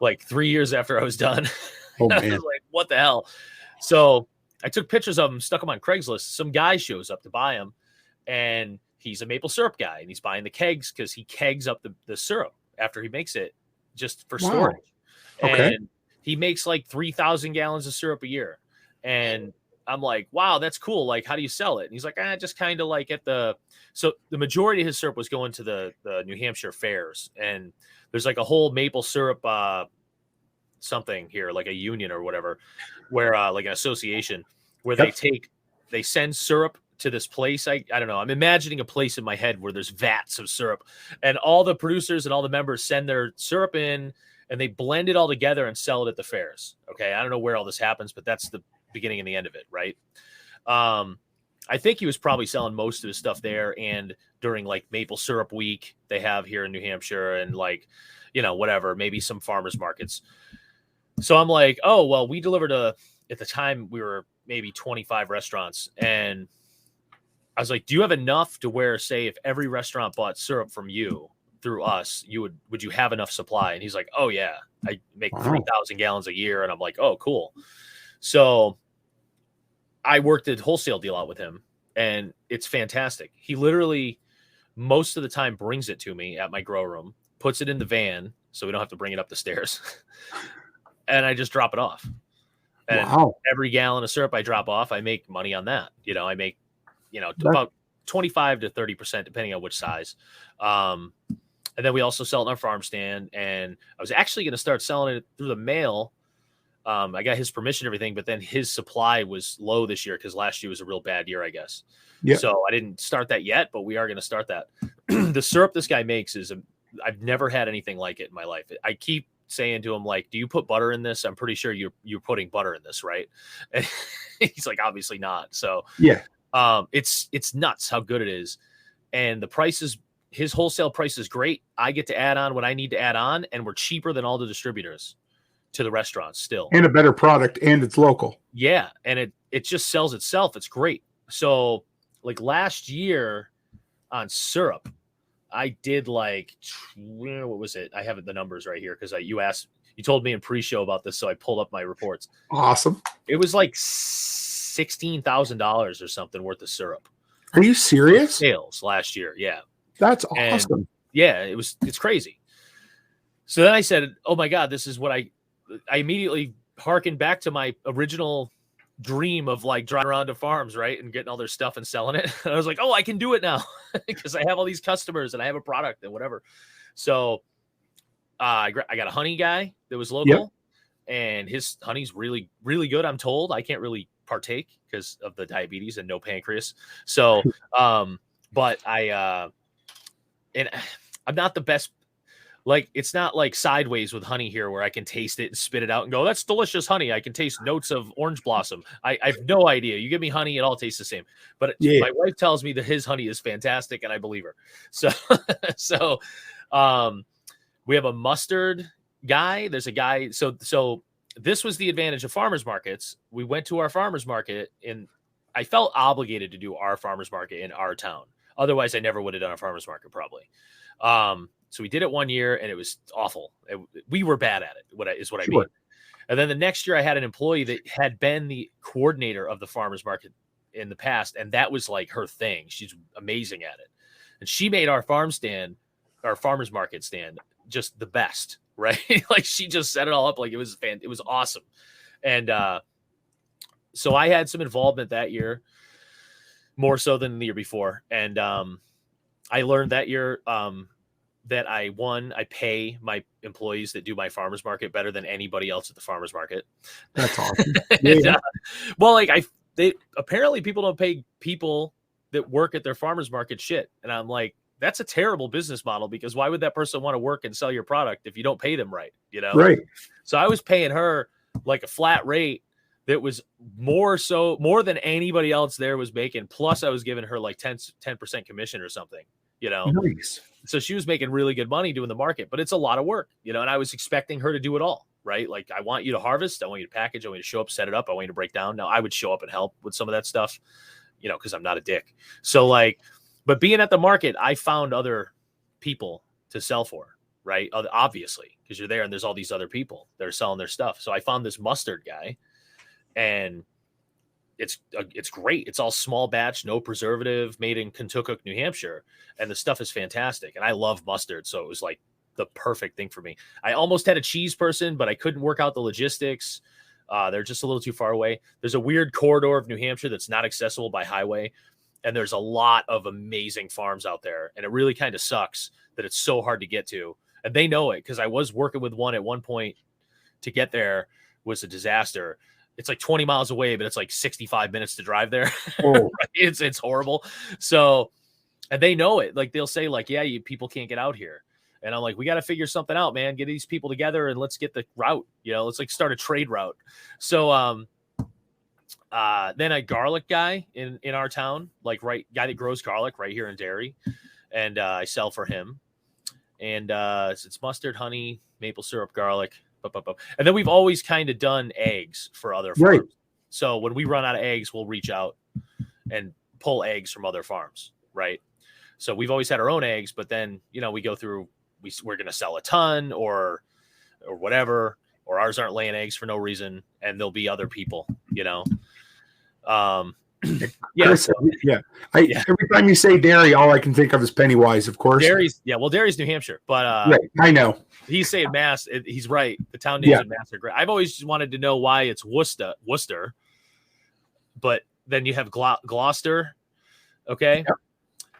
like 3 years after I was done. Oh, I was like, what the hell? So I took pictures of them, stuck them on Craigslist. Some guy shows up to buy them, and he's a maple syrup guy, and he's buying the kegs because he kegs up the syrup after he makes it just for storage. Okay. And he makes like 3,000 gallons of syrup a year. And I'm like, wow, that's cool. Like, how do you sell it? And he's like, just kind of like so the majority of his syrup was going to the New Hampshire fairs. And there's like a whole maple syrup, something here, like a union or whatever, where like an association where they send syrup to this place. I don't know. I'm imagining a place in my head where there's vats of syrup, and all the producers and all the members send their syrup in, and they blend it all together and sell it at the fairs. Okay. I don't know where all this happens, but that's the beginning and the end of it. Right. I think he was probably selling most of his stuff there, and during like maple syrup week they have here in New Hampshire, and like, whatever, maybe some farmers markets. So I'm like, oh, well, we delivered at the time we were maybe 25 restaurants, and I was like, do you have enough to where, say, if every restaurant bought syrup from you through us, would you have enough supply? And he's like, oh yeah, I make 3,000 gallons a year. And I'm like, oh, cool. So I worked a wholesale deal out with him, and it's fantastic. He literally most of the time brings it to me at my grow room, puts it in the van so we don't have to bring it up the stairs, and I just drop it off. And every gallon of syrup I drop off, I make money on that. I make, about 25 to 30%, depending on which size. And then we also sell it in our farm stand. And I was actually going to start selling it through the mail. I got his permission and everything, but then his supply was low this year because last year was a real bad year, I guess. Yeah. So I didn't start that yet, but we are going to start that. The syrup this guy makes I've never had anything like it in my life. I keep saying to him, like, do you put butter in this? I'm pretty sure you're putting butter in this, right? And he's like, obviously not. So yeah, it's nuts how good it is. And the prices, his wholesale price is great. I get to add on what I need to add on, and we're cheaper than all the distributors to the restaurants still. And a better product, and it's local. Yeah, and it just sells itself. It's great. So like last year on syrup, I did like, what was it? I have the numbers right here because you told me in pre-show about this, so I pulled up my reports. Awesome. It was like $16,000 or something worth of syrup. Are you serious? Sales last year, yeah. That's awesome. And yeah, it's crazy. So then I said, oh my God, this is what I immediately harkened back to my original dream of like driving around to farms, right, and getting all their stuff and selling it. And I was like, oh, I can do it now because I have all these customers and I have a product and whatever. So I got a honey guy that was local, and his honey's really, really good. I'm told. I can't really partake because of the diabetes and no pancreas. So, but and I'm not the best. Like, it's not like Sideways with honey here where I can taste it and spit it out and go, that's delicious honey. I can taste notes of orange blossom. I have no idea. You give me honey, it all tastes the same. But my wife tells me that his honey is fantastic, and I believe her. So, we have a mustard guy. There's a guy. So this was the advantage of farmers markets. We went to our farmers market, and I felt obligated to do our farmers market in our town. Otherwise, I never would have done a farmers market probably. So we did it one year, and it was awful. We were bad at it, what I mean. And then the next year I had an employee that had been the coordinator of the farmers market in the past, and that was like her thing. She's amazing at it. And she made our farmers market stand just the best, right? Like, she just set it all up like it was awesome. And so I had some involvement that year, more so than the year before. And I learned that year that I pay my employees that do my farmers market better than anybody else at the farmers market. That's awesome. And, well, apparently people don't pay people that work at their farmers market shit. And I'm like, that's a terrible business model, because why would that person want to work and sell your product if you don't pay them right? Right. So I was paying her like a flat rate that was more than anybody else there was making. Plus I was giving her like 10% commission or something, Nice. So she was making really good money doing the market, but it's a lot of work, and I was expecting her to do it all, right? Like, I want you to harvest, I want you to package, I want you to show up, set it up, I want you to break down. Now I would show up and help with some of that stuff, because I'm not a dick. So but being at the market, I found other people to sell for, right? Obviously, because you're there and there's all these other people that are selling their stuff. So I found this mustard guy, and it's great. It's all small batch, no preservative, made in Kentucky, New Hampshire. And the stuff is fantastic. And I love mustard. So it was like the perfect thing for me. I almost had a cheese person, but I couldn't work out the logistics. They're just a little too far away. There's a weird corridor of New Hampshire that's not accessible by highway. And there's a lot of amazing farms out there. And it really kind of sucks that it's so hard to get to. And they know it, because I was working with one at one point. To get there was a disaster. It's like 20 miles away, but it's like 65 minutes to drive there. Oh. It's horrible. So, and they know it. Like, they'll say like, yeah, people can't get out here. And I'm like, we got to figure something out, man. Get these people together and let's get the route, let's like start a trade route. So, Then a garlic guy in our town, like guy that grows garlic right here in Derry, and I sell for him. And it's mustard, honey, maple syrup, garlic, and then we've always kind of done eggs for other farms. Right. So when we run out of eggs, we'll reach out and pull eggs from other farms, right? So we've always had our own eggs, but then we go through. We're going to sell a ton or whatever, or ours aren't laying eggs for no reason, and there'll be other people, Chris, every time you say dairy, all I can think of is Pennywise, of course. Dairy's New Hampshire, but right, I know. He's saying Mass. He's right. The town names in Mass are great. I've always wanted to know why it's Worcester, but then you have Gloucester, okay,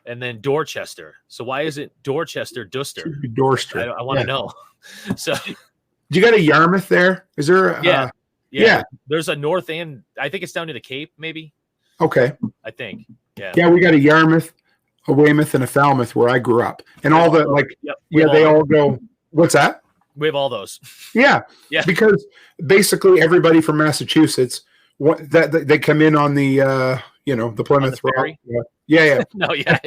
and then Dorchester. So why is it Dorchester, Dorchester? I want to know. So, you got a Yarmouth there? Is there? Yeah. There's a north and I think it's down to the Cape, maybe. Okay. I think. Yeah. Yeah, we got a Yarmouth, a Weymouth, and a Falmouth where I grew up, and all the they all go. What's that? We have all those. Yeah. Because basically everybody from Massachusetts, they come in on the the Plymouth Rock. Yeah. No, yeah.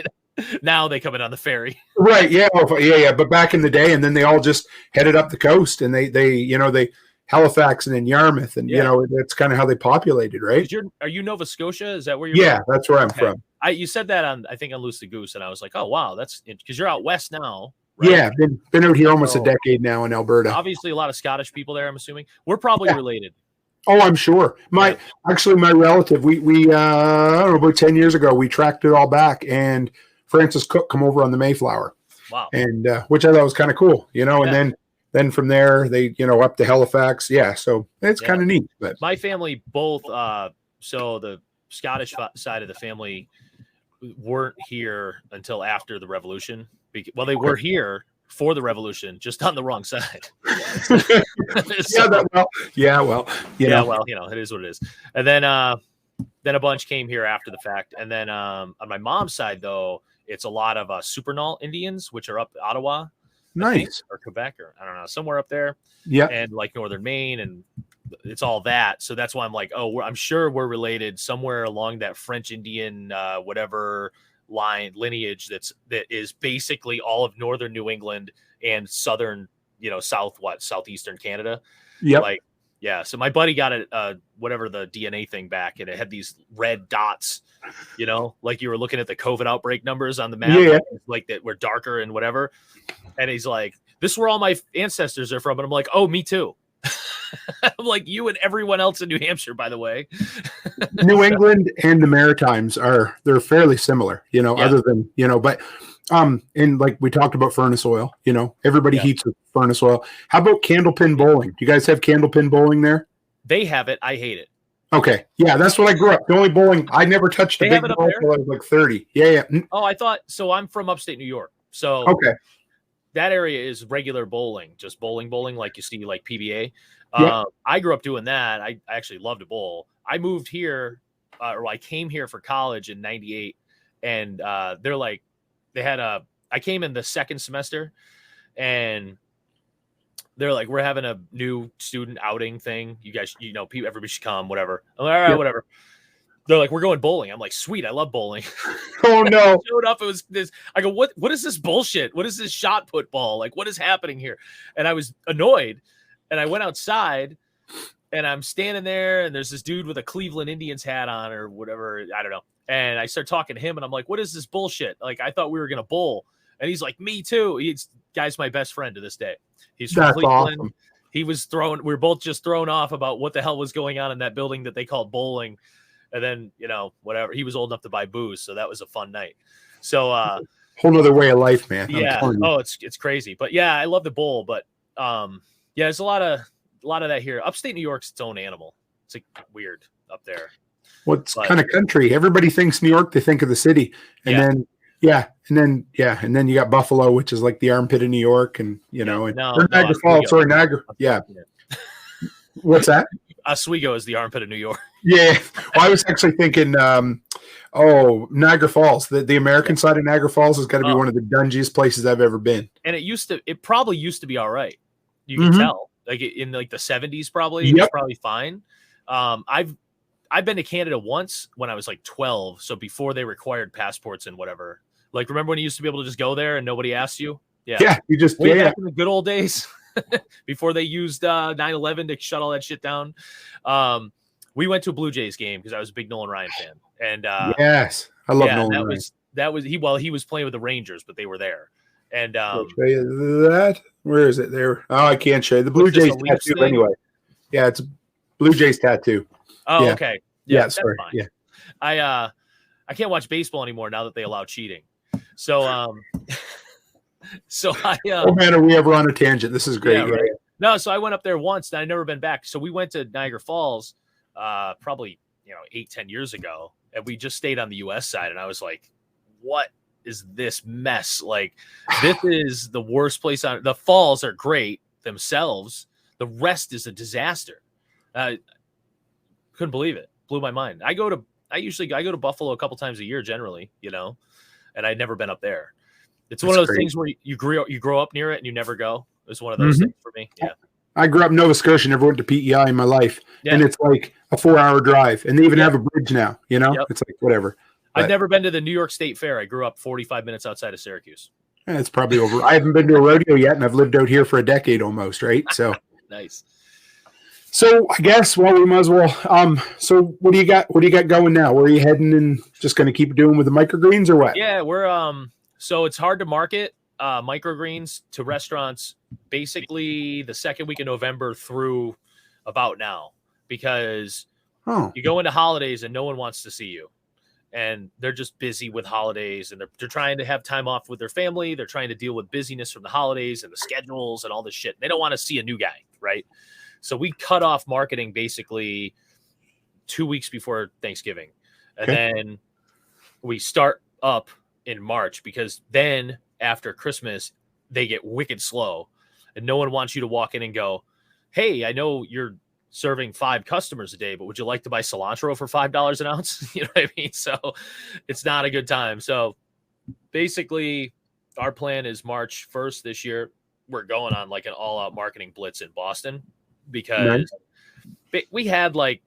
Now they come in on the ferry. Right. Yeah. Yeah. But back in the day, and then they all just headed up the coast, and they Halifax and then Yarmouth, and that's kind of how they populated, right? Are you Nova Scotia? Is that where you're? Yeah, from? That's where I'm from. You said that on Loose the Goose, and I was like, oh wow, that's because you're out west now. Right? Yeah, been out here almost a decade now in Alberta. Obviously, a lot of Scottish people there. I'm assuming we're probably related. Oh, I'm sure. My relative, we I don't know, about 10 years ago, we tracked it all back, and Francis Cook come over on the Mayflower. Wow. And which I thought was kind of cool, and then from there they up to Halifax. Yeah, so it's kind of neat. But my family both so the Scottish side of the family weren't here until after the Revolution. Well, they were here for the Revolution, just on the wrong side. It is what it is. And then a bunch came here after the fact. And then on my mom's side, though, it's a lot of Supernal Indians, which are up Ottawa. Nice. Or Quebec, or I don't know, somewhere up there. Yeah. And like northern Maine, and it's all that. So that's why I'm like, I'm sure we're related somewhere along that French Indian, whatever lineage that is basically all of northern New England and southern, southeastern Canada. Yeah. So my buddy got whatever the DNA thing back, and it had these red dots, like you were looking at the COVID outbreak numbers on the map, like that were darker and whatever. And he's like, this is where all my ancestors are from. And I'm like, oh, me too. I'm like, you and everyone else in New Hampshire, by the way. New England and the Maritimes they're fairly similar, other than, but and like we talked about furnace oil, everybody heats with furnace oil. How about candlepin bowling? Do you guys have candlepin bowling there? They have it. I hate it. Okay. Yeah, that's what I grew up. The only bowling, I never touched a big bowl until I was like 30. Yeah. Oh, I thought, so I'm from upstate New York. So okay. That area is regular bowling, just bowling, like you see, like PBA. I grew up doing that. I actually loved to bowl. I moved here, or I came here for college in '98, and they're like, I came in the second semester, and they're like, we're having a new student outing thing. You guys, everybody should come, whatever. I'm like, all right, whatever. They're like, we're going bowling. I'm like, sweet, I love bowling. Oh no! I showed up. It was this. I go, what is this bullshit? What is this shot put ball? Like, what is happening here? And I was annoyed. And I went outside, and I'm standing there, and there's this dude with a Cleveland Indians hat on or whatever. I don't know. And I start talking to him, and I'm like, what is this bullshit? Like, I thought we were gonna bowl. And he's like, me too. Guy's my best friend to this day. He's from Cleveland. Awesome. He was we were both just thrown off about what the hell was going on in that building that they called bowling. And then, whatever, he was old enough to buy booze. So that was a fun night. So, whole nother way of life, man. Yeah. Oh, it's crazy. But yeah, I love the bowl. But there's a lot of that here. Upstate New York's its own animal. It's like weird up there. What's kind of country? Everybody thinks New York, they think of the city. And then you got Buffalo, which is like the armpit of New York, and Niagara Falls. Sorry, Niagara. Yeah. What's that? Oswego is the armpit of New York. Yeah. Well, I was actually thinking, Niagara Falls. The American side of Niagara Falls has got to be one of the dungiest places I've ever been. And it probably used to be all right. You can tell, like in like the 70s, probably it was probably fine. I I've been to Canada once when I was like 12. So before they required passports and whatever. Like, remember when you used to be able to just go there and nobody asked you? Yeah. Yeah. You just, Way back in the good old days before they used 9/11 to shut all that shit down. We went to a Blue Jays game because I was a big Nolan Ryan fan. And yes, I love Nolan Ryan. He was playing with the Rangers, but they were there. And I'll show you that. Where is it there? Oh, I can't show you the Blue Jays tattoo thing? Anyway. Yeah, it's a Blue Jays tattoo. Oh, yeah. Okay. Yeah, sorry. Fine. Yeah. I can't watch baseball anymore now that they allow cheating. So oh man, are we ever on a tangent? This is great. Yeah, right? No, so I went up there once and I'd never been back. So we went to Niagara Falls probably 8-10 years ago, and we just stayed on the US side, and I was like, what is this mess? Like, this is the worst place on the falls are great themselves. The rest is a disaster. Couldn't believe it. Blew my mind. I go to Buffalo a couple times a year generally, and I'd never been up there. It's one of those things where you grow up near it and you never go. It's one of those things for me. Yeah. I grew up in Nova Scotia, never went to PEI in my life. Yeah. And it's like a 4-hour drive. And they even have a bridge now, It's like whatever. I've never been to the New York State Fair. I grew up 45 minutes outside of Syracuse. It's probably over. I haven't been to a rodeo yet, and I've lived out here for a decade almost, right? So nice. So I guess we might as well. So what do you got? What do you got going now? Where are you heading? And just going to keep doing with the microgreens or what? Yeah, we're So it's hard to market microgreens to restaurants basically the second week of November through about now, because you go into holidays and no one wants to see you. And they're just busy with holidays, and they're trying to have time off with their family. They're trying to deal with busyness from the holidays and the schedules and all this shit. They don't want to see a new guy, right? So we cut off marketing basically 2 weeks before Thanksgiving. And then we start up in March, because then after Christmas, they get wicked slow. And no one wants you to walk in and go, hey, I know you're serving 5 customers a day, but would you like to buy cilantro for $5 an ounce? You know what I mean? So it's not a good time. So basically our plan is March 1st this year. We're going on like an all-out marketing blitz in Boston, because we had like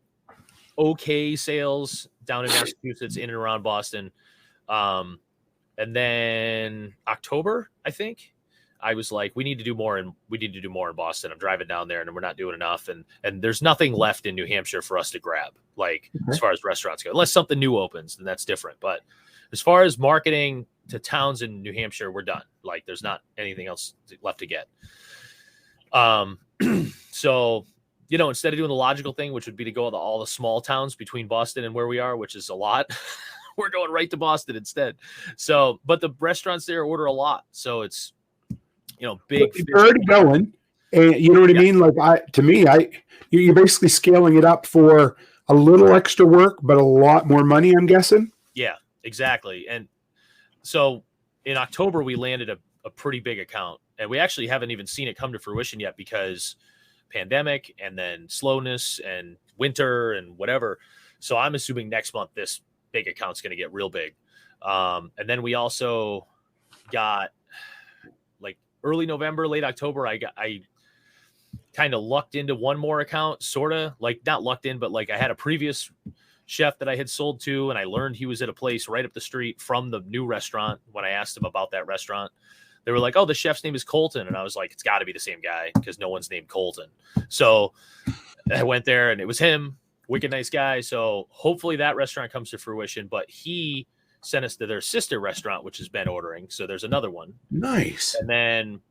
okay sales down in Massachusetts, in and around Boston. And then October, I think, I was like, we need to do more in Boston. I'm driving down there and we're not doing enough. And there's nothing left in New Hampshire for us to grab, like as far as restaurants go, unless something new opens, then that's different. But as far as marketing to towns in New Hampshire, we're done. Like there's not anything else left to get. So, instead of doing the logical thing, which would be to go to all the small towns between Boston and where we are, which is a lot, we're going right to Boston instead. So, but the restaurants there order a lot. So it's, big. You're already going, and you know what I mean? Like you're basically scaling it up for a little extra work, but a lot more money, I'm guessing. Yeah, exactly. And so in October, we landed a pretty big account, and we actually haven't even seen it come to fruition yet, because pandemic and then slowness and winter and whatever. So I'm assuming next month, this big account's going to get real big. And then we also got like early November, late October, I kind of lucked into one more account, sort of like not lucked in, but like I had a previous chef that I had sold to, and I learned he was at a place right up the street from the new restaurant. When I asked him about that restaurant, they were like, oh, the chef's name is Colton. And I was like, it's got to be the same guy, because no one's named Colton. So I went there and it was him. Wicked nice guy. So hopefully that restaurant comes to fruition, but he sent us to their sister restaurant, which has been ordering. So there's another one. Nice. And then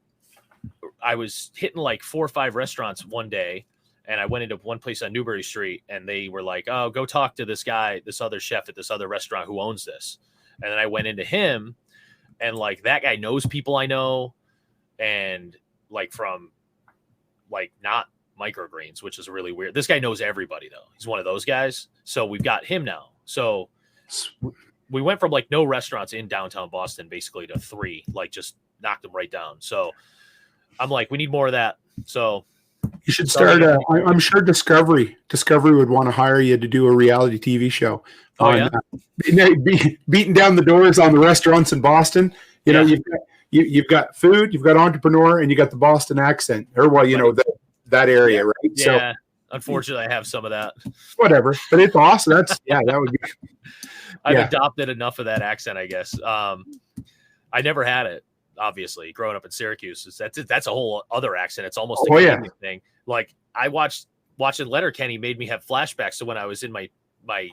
I was hitting like 4 or 5 restaurants one day, and I went into one place on Newbury Street, and they were like, oh, go talk to this guy, this other chef at this other restaurant who owns this. And then I went into him, and like that guy knows people I know, and like from like not microgreens, which is really weird. This guy knows everybody though. He's one of those guys. So we've got him now. So we went from like no restaurants in downtown Boston basically to 3, like just knocked them right down. So I'm like, we need more of that. So you should start. I'm sure Discovery would want to hire you to do a reality TV show. Beating down the doors on the restaurants in Boston. You've got food, you've got entrepreneur, and you got the Boston accent, or that area, right? Yeah. Unfortunately, I have some of that. Whatever, but it's awesome. That would be. I've adopted enough of that accent, I guess. I never had it, obviously, growing up in Syracuse. That's a whole other accent. It's almost a Canadian thing. Like I watching Letterkenny made me have flashbacks to when I was in my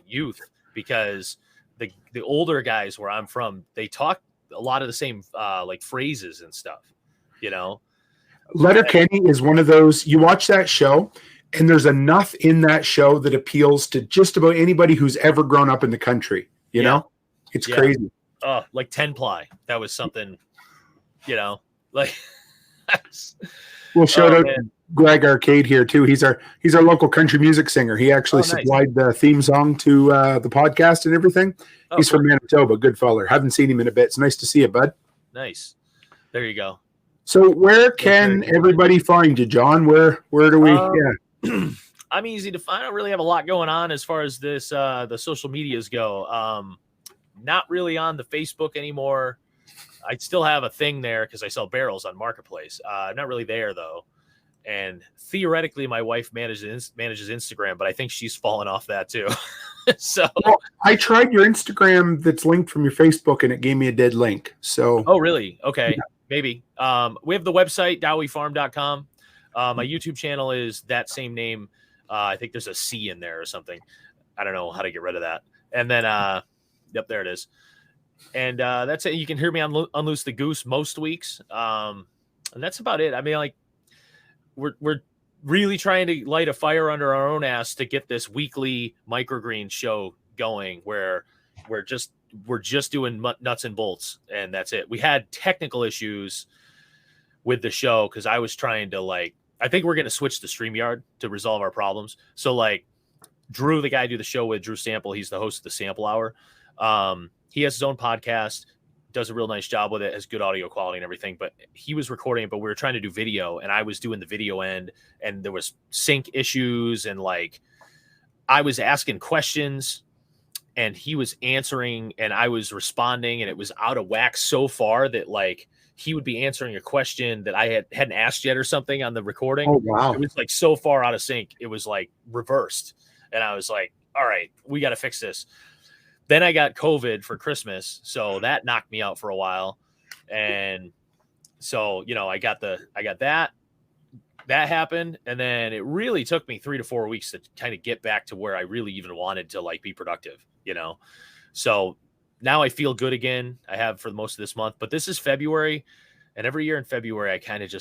youth, because the older guys where I'm from, they talk a lot of the same like phrases and stuff, you know. Letterkenny is one of those, you watch that show and there's enough in that show that appeals to just about anybody who's ever grown up in the country, you know. It's crazy. Oh, like 10-ply. That was something, you know, like we'll shout out Greg Arcade here too. He's our local country music singer. He actually supplied the theme song to the podcast and everything. He's from Manitoba. Good feller. Haven't seen him in a bit. It's nice to see you, bud. Nice. There you go. So where can everybody find you, John? Where do we? I'm easy to find. I don't really have a lot going on as far as this the social medias go. Not really on the Facebook anymore. I still have a thing there because I sell barrels on Marketplace. I'm not really there though. And theoretically, my wife manages Instagram, but I think she's fallen off that too. So I tried your Instagram that's linked from your Facebook, and it gave me a dead link. So really? Okay, maybe. We have the website dowiefarm.com. My YouTube channel is that same name. I think there's a C in there or something. I don't know how to get rid of that. And then, yep, there it is. And that's it. You can hear me on Unloose the Goose most weeks. And that's about it. I mean, like, we're really trying to light a fire under our own ass to get this weekly microgreen show going, where we're just doing nuts and bolts, and that's it. We had technical issues with the show because I was trying to I think we're going to switch to StreamYard to resolve our problems. So Drew, the guy I do the show with, Drew Sample, he's the host of the Sample Hour. He has his own podcast, does a real nice job with it, has good audio quality and everything, but he was recording it, but we were trying to do video, and I was doing the video end, and there was sync issues, and I was asking questions and he was answering and I was responding, and it was out of whack so far that he would be answering a question that I hadn't asked yet or something on the recording. Oh, wow. It was so far out of sync. It was reversed. And I was like, all right, we got to fix this. Then I got COVID for Christmas. So that knocked me out for a while. And so, I got that happened. And then it really took me 3 to 4 weeks to kind of get back to where I really even wanted to be productive, So now I feel good again. I have for most of this month, but this is February, and every year in February, I kind of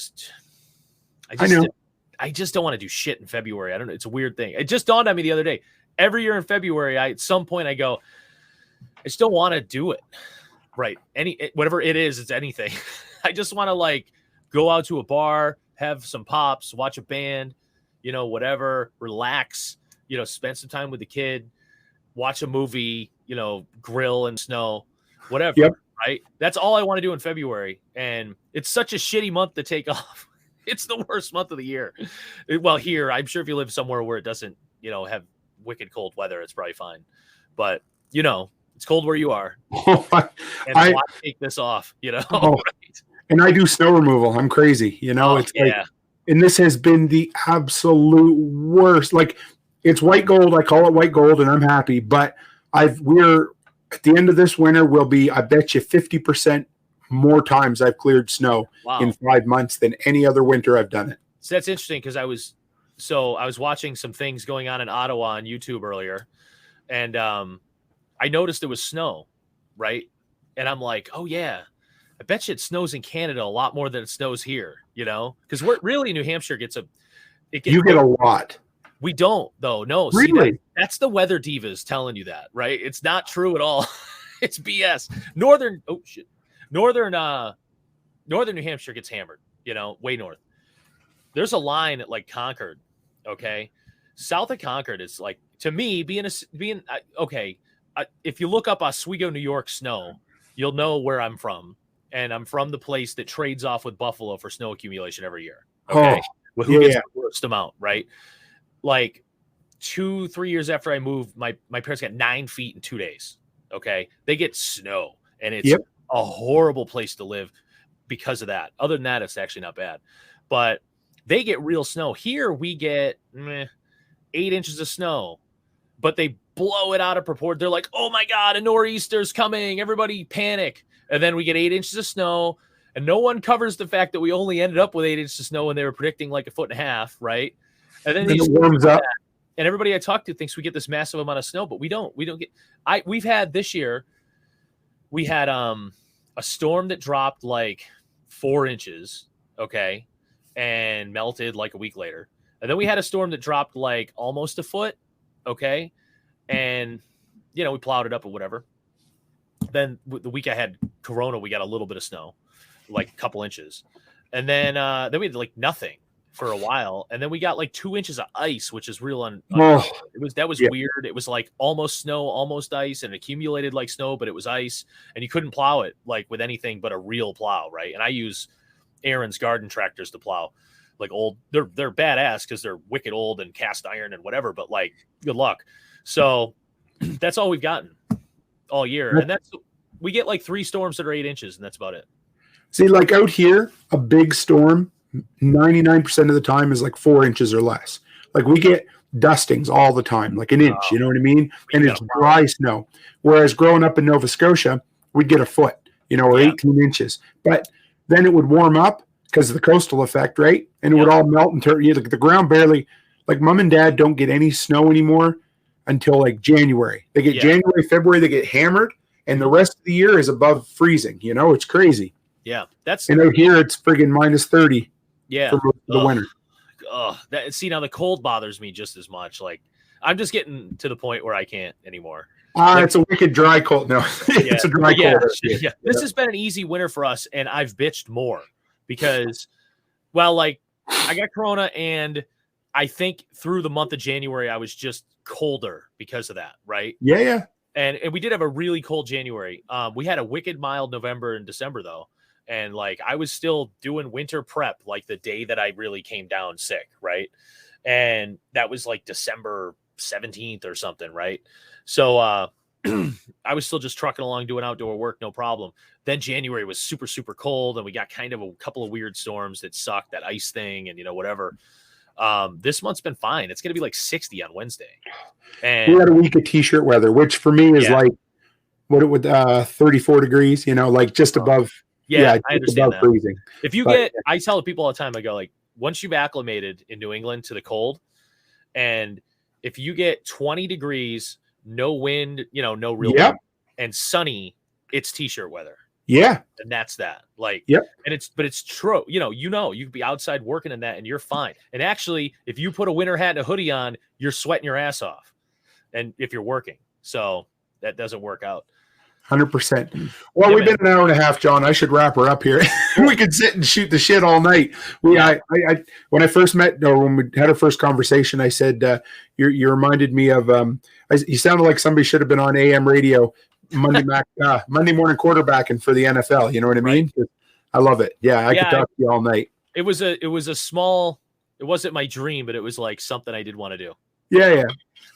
I just don't want to do shit in February. I don't know. It's a weird thing. It just dawned on me the other day. Every year in February, at some point I go, I just don't want to do it. Right. Whatever it is, it's anything. I just want to go out to a bar, have some pops, watch a band, whatever, relax, spend some time with the kid, watch a movie, grill and snow, whatever. Yep. Right. That's all I want to do in February. And it's such a shitty month to take off. It's the worst month of the year. Well, here, I'm sure if you live somewhere where it doesn't, have wicked cold weather, it's probably fine. But, it's cold where you are. And why take this off, Right? And I do snow removal. I'm crazy. And this has been the absolute worst. It's white gold. I call it white gold, and I'm happy. But we're at the end of this winter, will be, I bet you 50% more times I've cleared snow in 5 months than any other winter I've done it. So that's interesting, because I was watching some things going on in Ottawa on YouTube earlier, and I noticed there was snow, right? And I'm like, oh yeah, I bet you it snows in Canada a lot more than it snows here, because we're really New Hampshire you get a lot. We don't though. No, really? See, that's the weather divas telling you that, right? It's not true at all. It's BS. Northern New Hampshire gets hammered, way north. There's a line at Concord, okay? South of Concord is to me if you look up Oswego, New York snow, you'll know where I'm from. And I'm from the place that trades off with Buffalo for snow accumulation every year. Okay. With who gets the worst amount, right? 2-3 years after I moved, my parents got 9 feet in 2 days. Okay. They get snow, and it's a horrible place to live because of that. Other than that, it's actually not bad, but they get real snow. Here we get 8 inches of snow, but they blow it out of proportion. They're like, oh my God, a nor'easter's coming. Everybody panic. And then we get 8 inches of snow, and no one covers the fact that we only ended up with 8 inches of snow when they were predicting like 1.5 feet, right? And then it warms up. And everybody I talk to thinks we get this massive amount of snow, but we don't. We don't get. We've had this year. We had a storm that dropped like 4 inches, okay, and melted like a week later. And then we had a storm that dropped like almost a foot, okay, and we plowed it up or whatever. Then the week I had Corona, we got a little bit of snow, like a couple inches, and then we had like nothing for a while, and then we got like 2 inches of ice, which is real. That was weird. It was like almost snow, almost ice, and accumulated like snow, but it was ice, and you couldn't plow it like with anything but a real plow, right? And I use Aaron's garden tractors to plow, like old. They're badass because they're wicked old and cast iron and whatever, but like good luck. So that's all we've gotten all year, and we get like 3 storms that are 8 inches, and that's about it. See, like out here, a big storm 99% of the time is like 4 inches or less. Like we get dustings all the time, like an inch, you know what I mean? And it's dry snow. Whereas growing up in Nova Scotia, we'd get a foot, or 18 inches. But then it would warm up because of the coastal effect, right? And it would all melt and turn. Like the ground barely, like mom and dad don't get any snow anymore until like January. They get January, February, they get hammered, and the rest of the year is above freezing. It's crazy. Yeah, and out here it's friggin' minus 30. Yeah, for the winter. Now the cold bothers me just as much. Like I'm just getting to the point where I can't anymore. It's a wicked dry cold. No, it's a dry cold. Yeah. This has been an easy winter for us, and I've bitched more because, like I got Corona, and I think through the month of January I was just colder because of that, right? Yeah. And we did have a really cold January. We had a wicked mild November and December though. And like I was still doing winter prep like the day that I really came down sick, right? And that was like December 17th or something, right? So I was still just trucking along doing outdoor work, no problem. Then January was super, super cold, and we got kind of a couple of weird storms that sucked, that ice thing, and whatever. This month's been fine. It's gonna be like 60 on Wednesday. And we had a week of t-shirt weather, which for me is like what it would 34 degrees, like just above. Yeah, I understand that. Freezing. If you I tell people all the time, I go like, once you've acclimated in New England to the cold, and if you get 20 degrees, no wind, no real wind, and sunny, it's t-shirt weather. Yeah. And that's that. Like, and it's true. You could be outside working in that and you're fine. And actually, if you put a winter hat and a hoodie on, you're sweating your ass off. And if you're working, so that doesn't work out. 100%. Well, we've been an hour and a half, John. I should wrap her up here. We could sit and shoot the shit all night. When I first met, or when we had our first conversation, I said, you reminded me of, you sounded like somebody should have been on AM radio Monday morning quarterbacking for the NFL. You know what I mean? Right. I love it. Yeah. I could talk to you all night. It was a small, it wasn't my dream, but it was like something I did want to do. Yeah.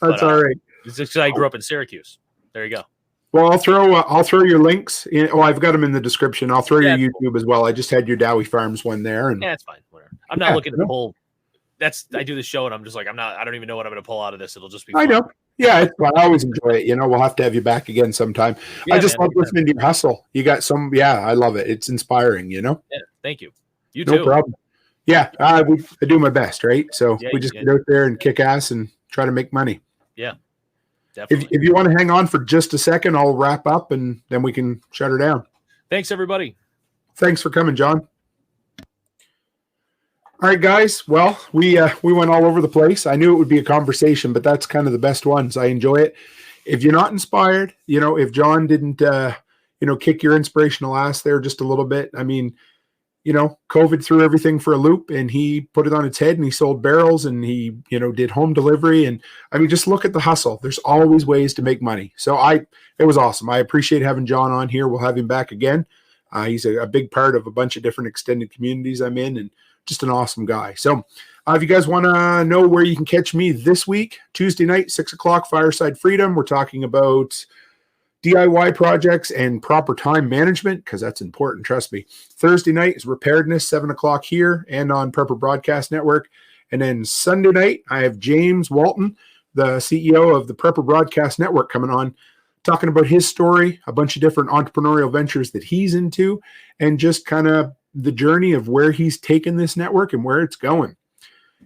That's all right. It's just I grew up in Syracuse. There you go. Well, I'll throw your links in. Oh, I've got them in the description. I'll throw your YouTube as well. I just had your Dowie Farms one there, and it's fine. Whatever. I'm not looking to pull. I do the show, and I'm just like, I don't even know what I'm going to pull out of this. It'll just be fun. I know. Yeah, it's fun. I always enjoy it. We'll have to have you back again sometime. I just love listening to your hustle. You got some. Yeah, I love it. It's inspiring. Yeah, thank you. You too. No problem. Yeah, I do my best, right? So we just get out there and kick ass and try to make money. Yeah. Definitely. If you want to hang on for just a second, I'll wrap up and then we can shut her down. Thanks, everybody. Thanks for coming, John. All right, guys. Well, we went all over the place. I knew it would be a conversation, but that's kind of the best ones. I enjoy it. If you're not inspired, if John didn't, kick your inspirational ass there just a little bit. I mean, COVID threw everything for a loop, and he put it on its head, and he sold barrels, and he, did home delivery. And I mean, just look at the hustle. There's always ways to make money. So it was awesome. I appreciate having John on here. We'll have him back again. He's a big part of a bunch of different extended communities I'm in, and just an awesome guy. So if you guys want to know where you can catch me this week, Tuesday night, 6:00, Fireside Freedom. We're talking about DIY projects and proper time management, because that's important, trust me. Thursday night is Preparedness, 7:00 here and on Prepper Broadcast Network. And then Sunday night, I have James Walton, the CEO of the Prepper Broadcast Network, coming on, talking about his story, a bunch of different entrepreneurial ventures that he's into, and just kind of the journey of where he's taken this network and where it's going.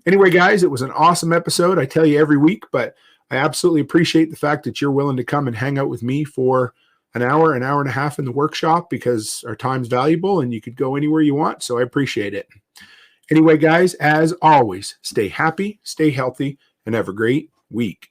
Anyway, guys, it was an awesome episode. I tell you every week, but I absolutely appreciate the fact that you're willing to come and hang out with me for an hour and a half in the workshop, because our time's valuable and you could go anywhere you want. So I appreciate it. Anyway, guys, as always, stay happy, stay healthy, and have a great week.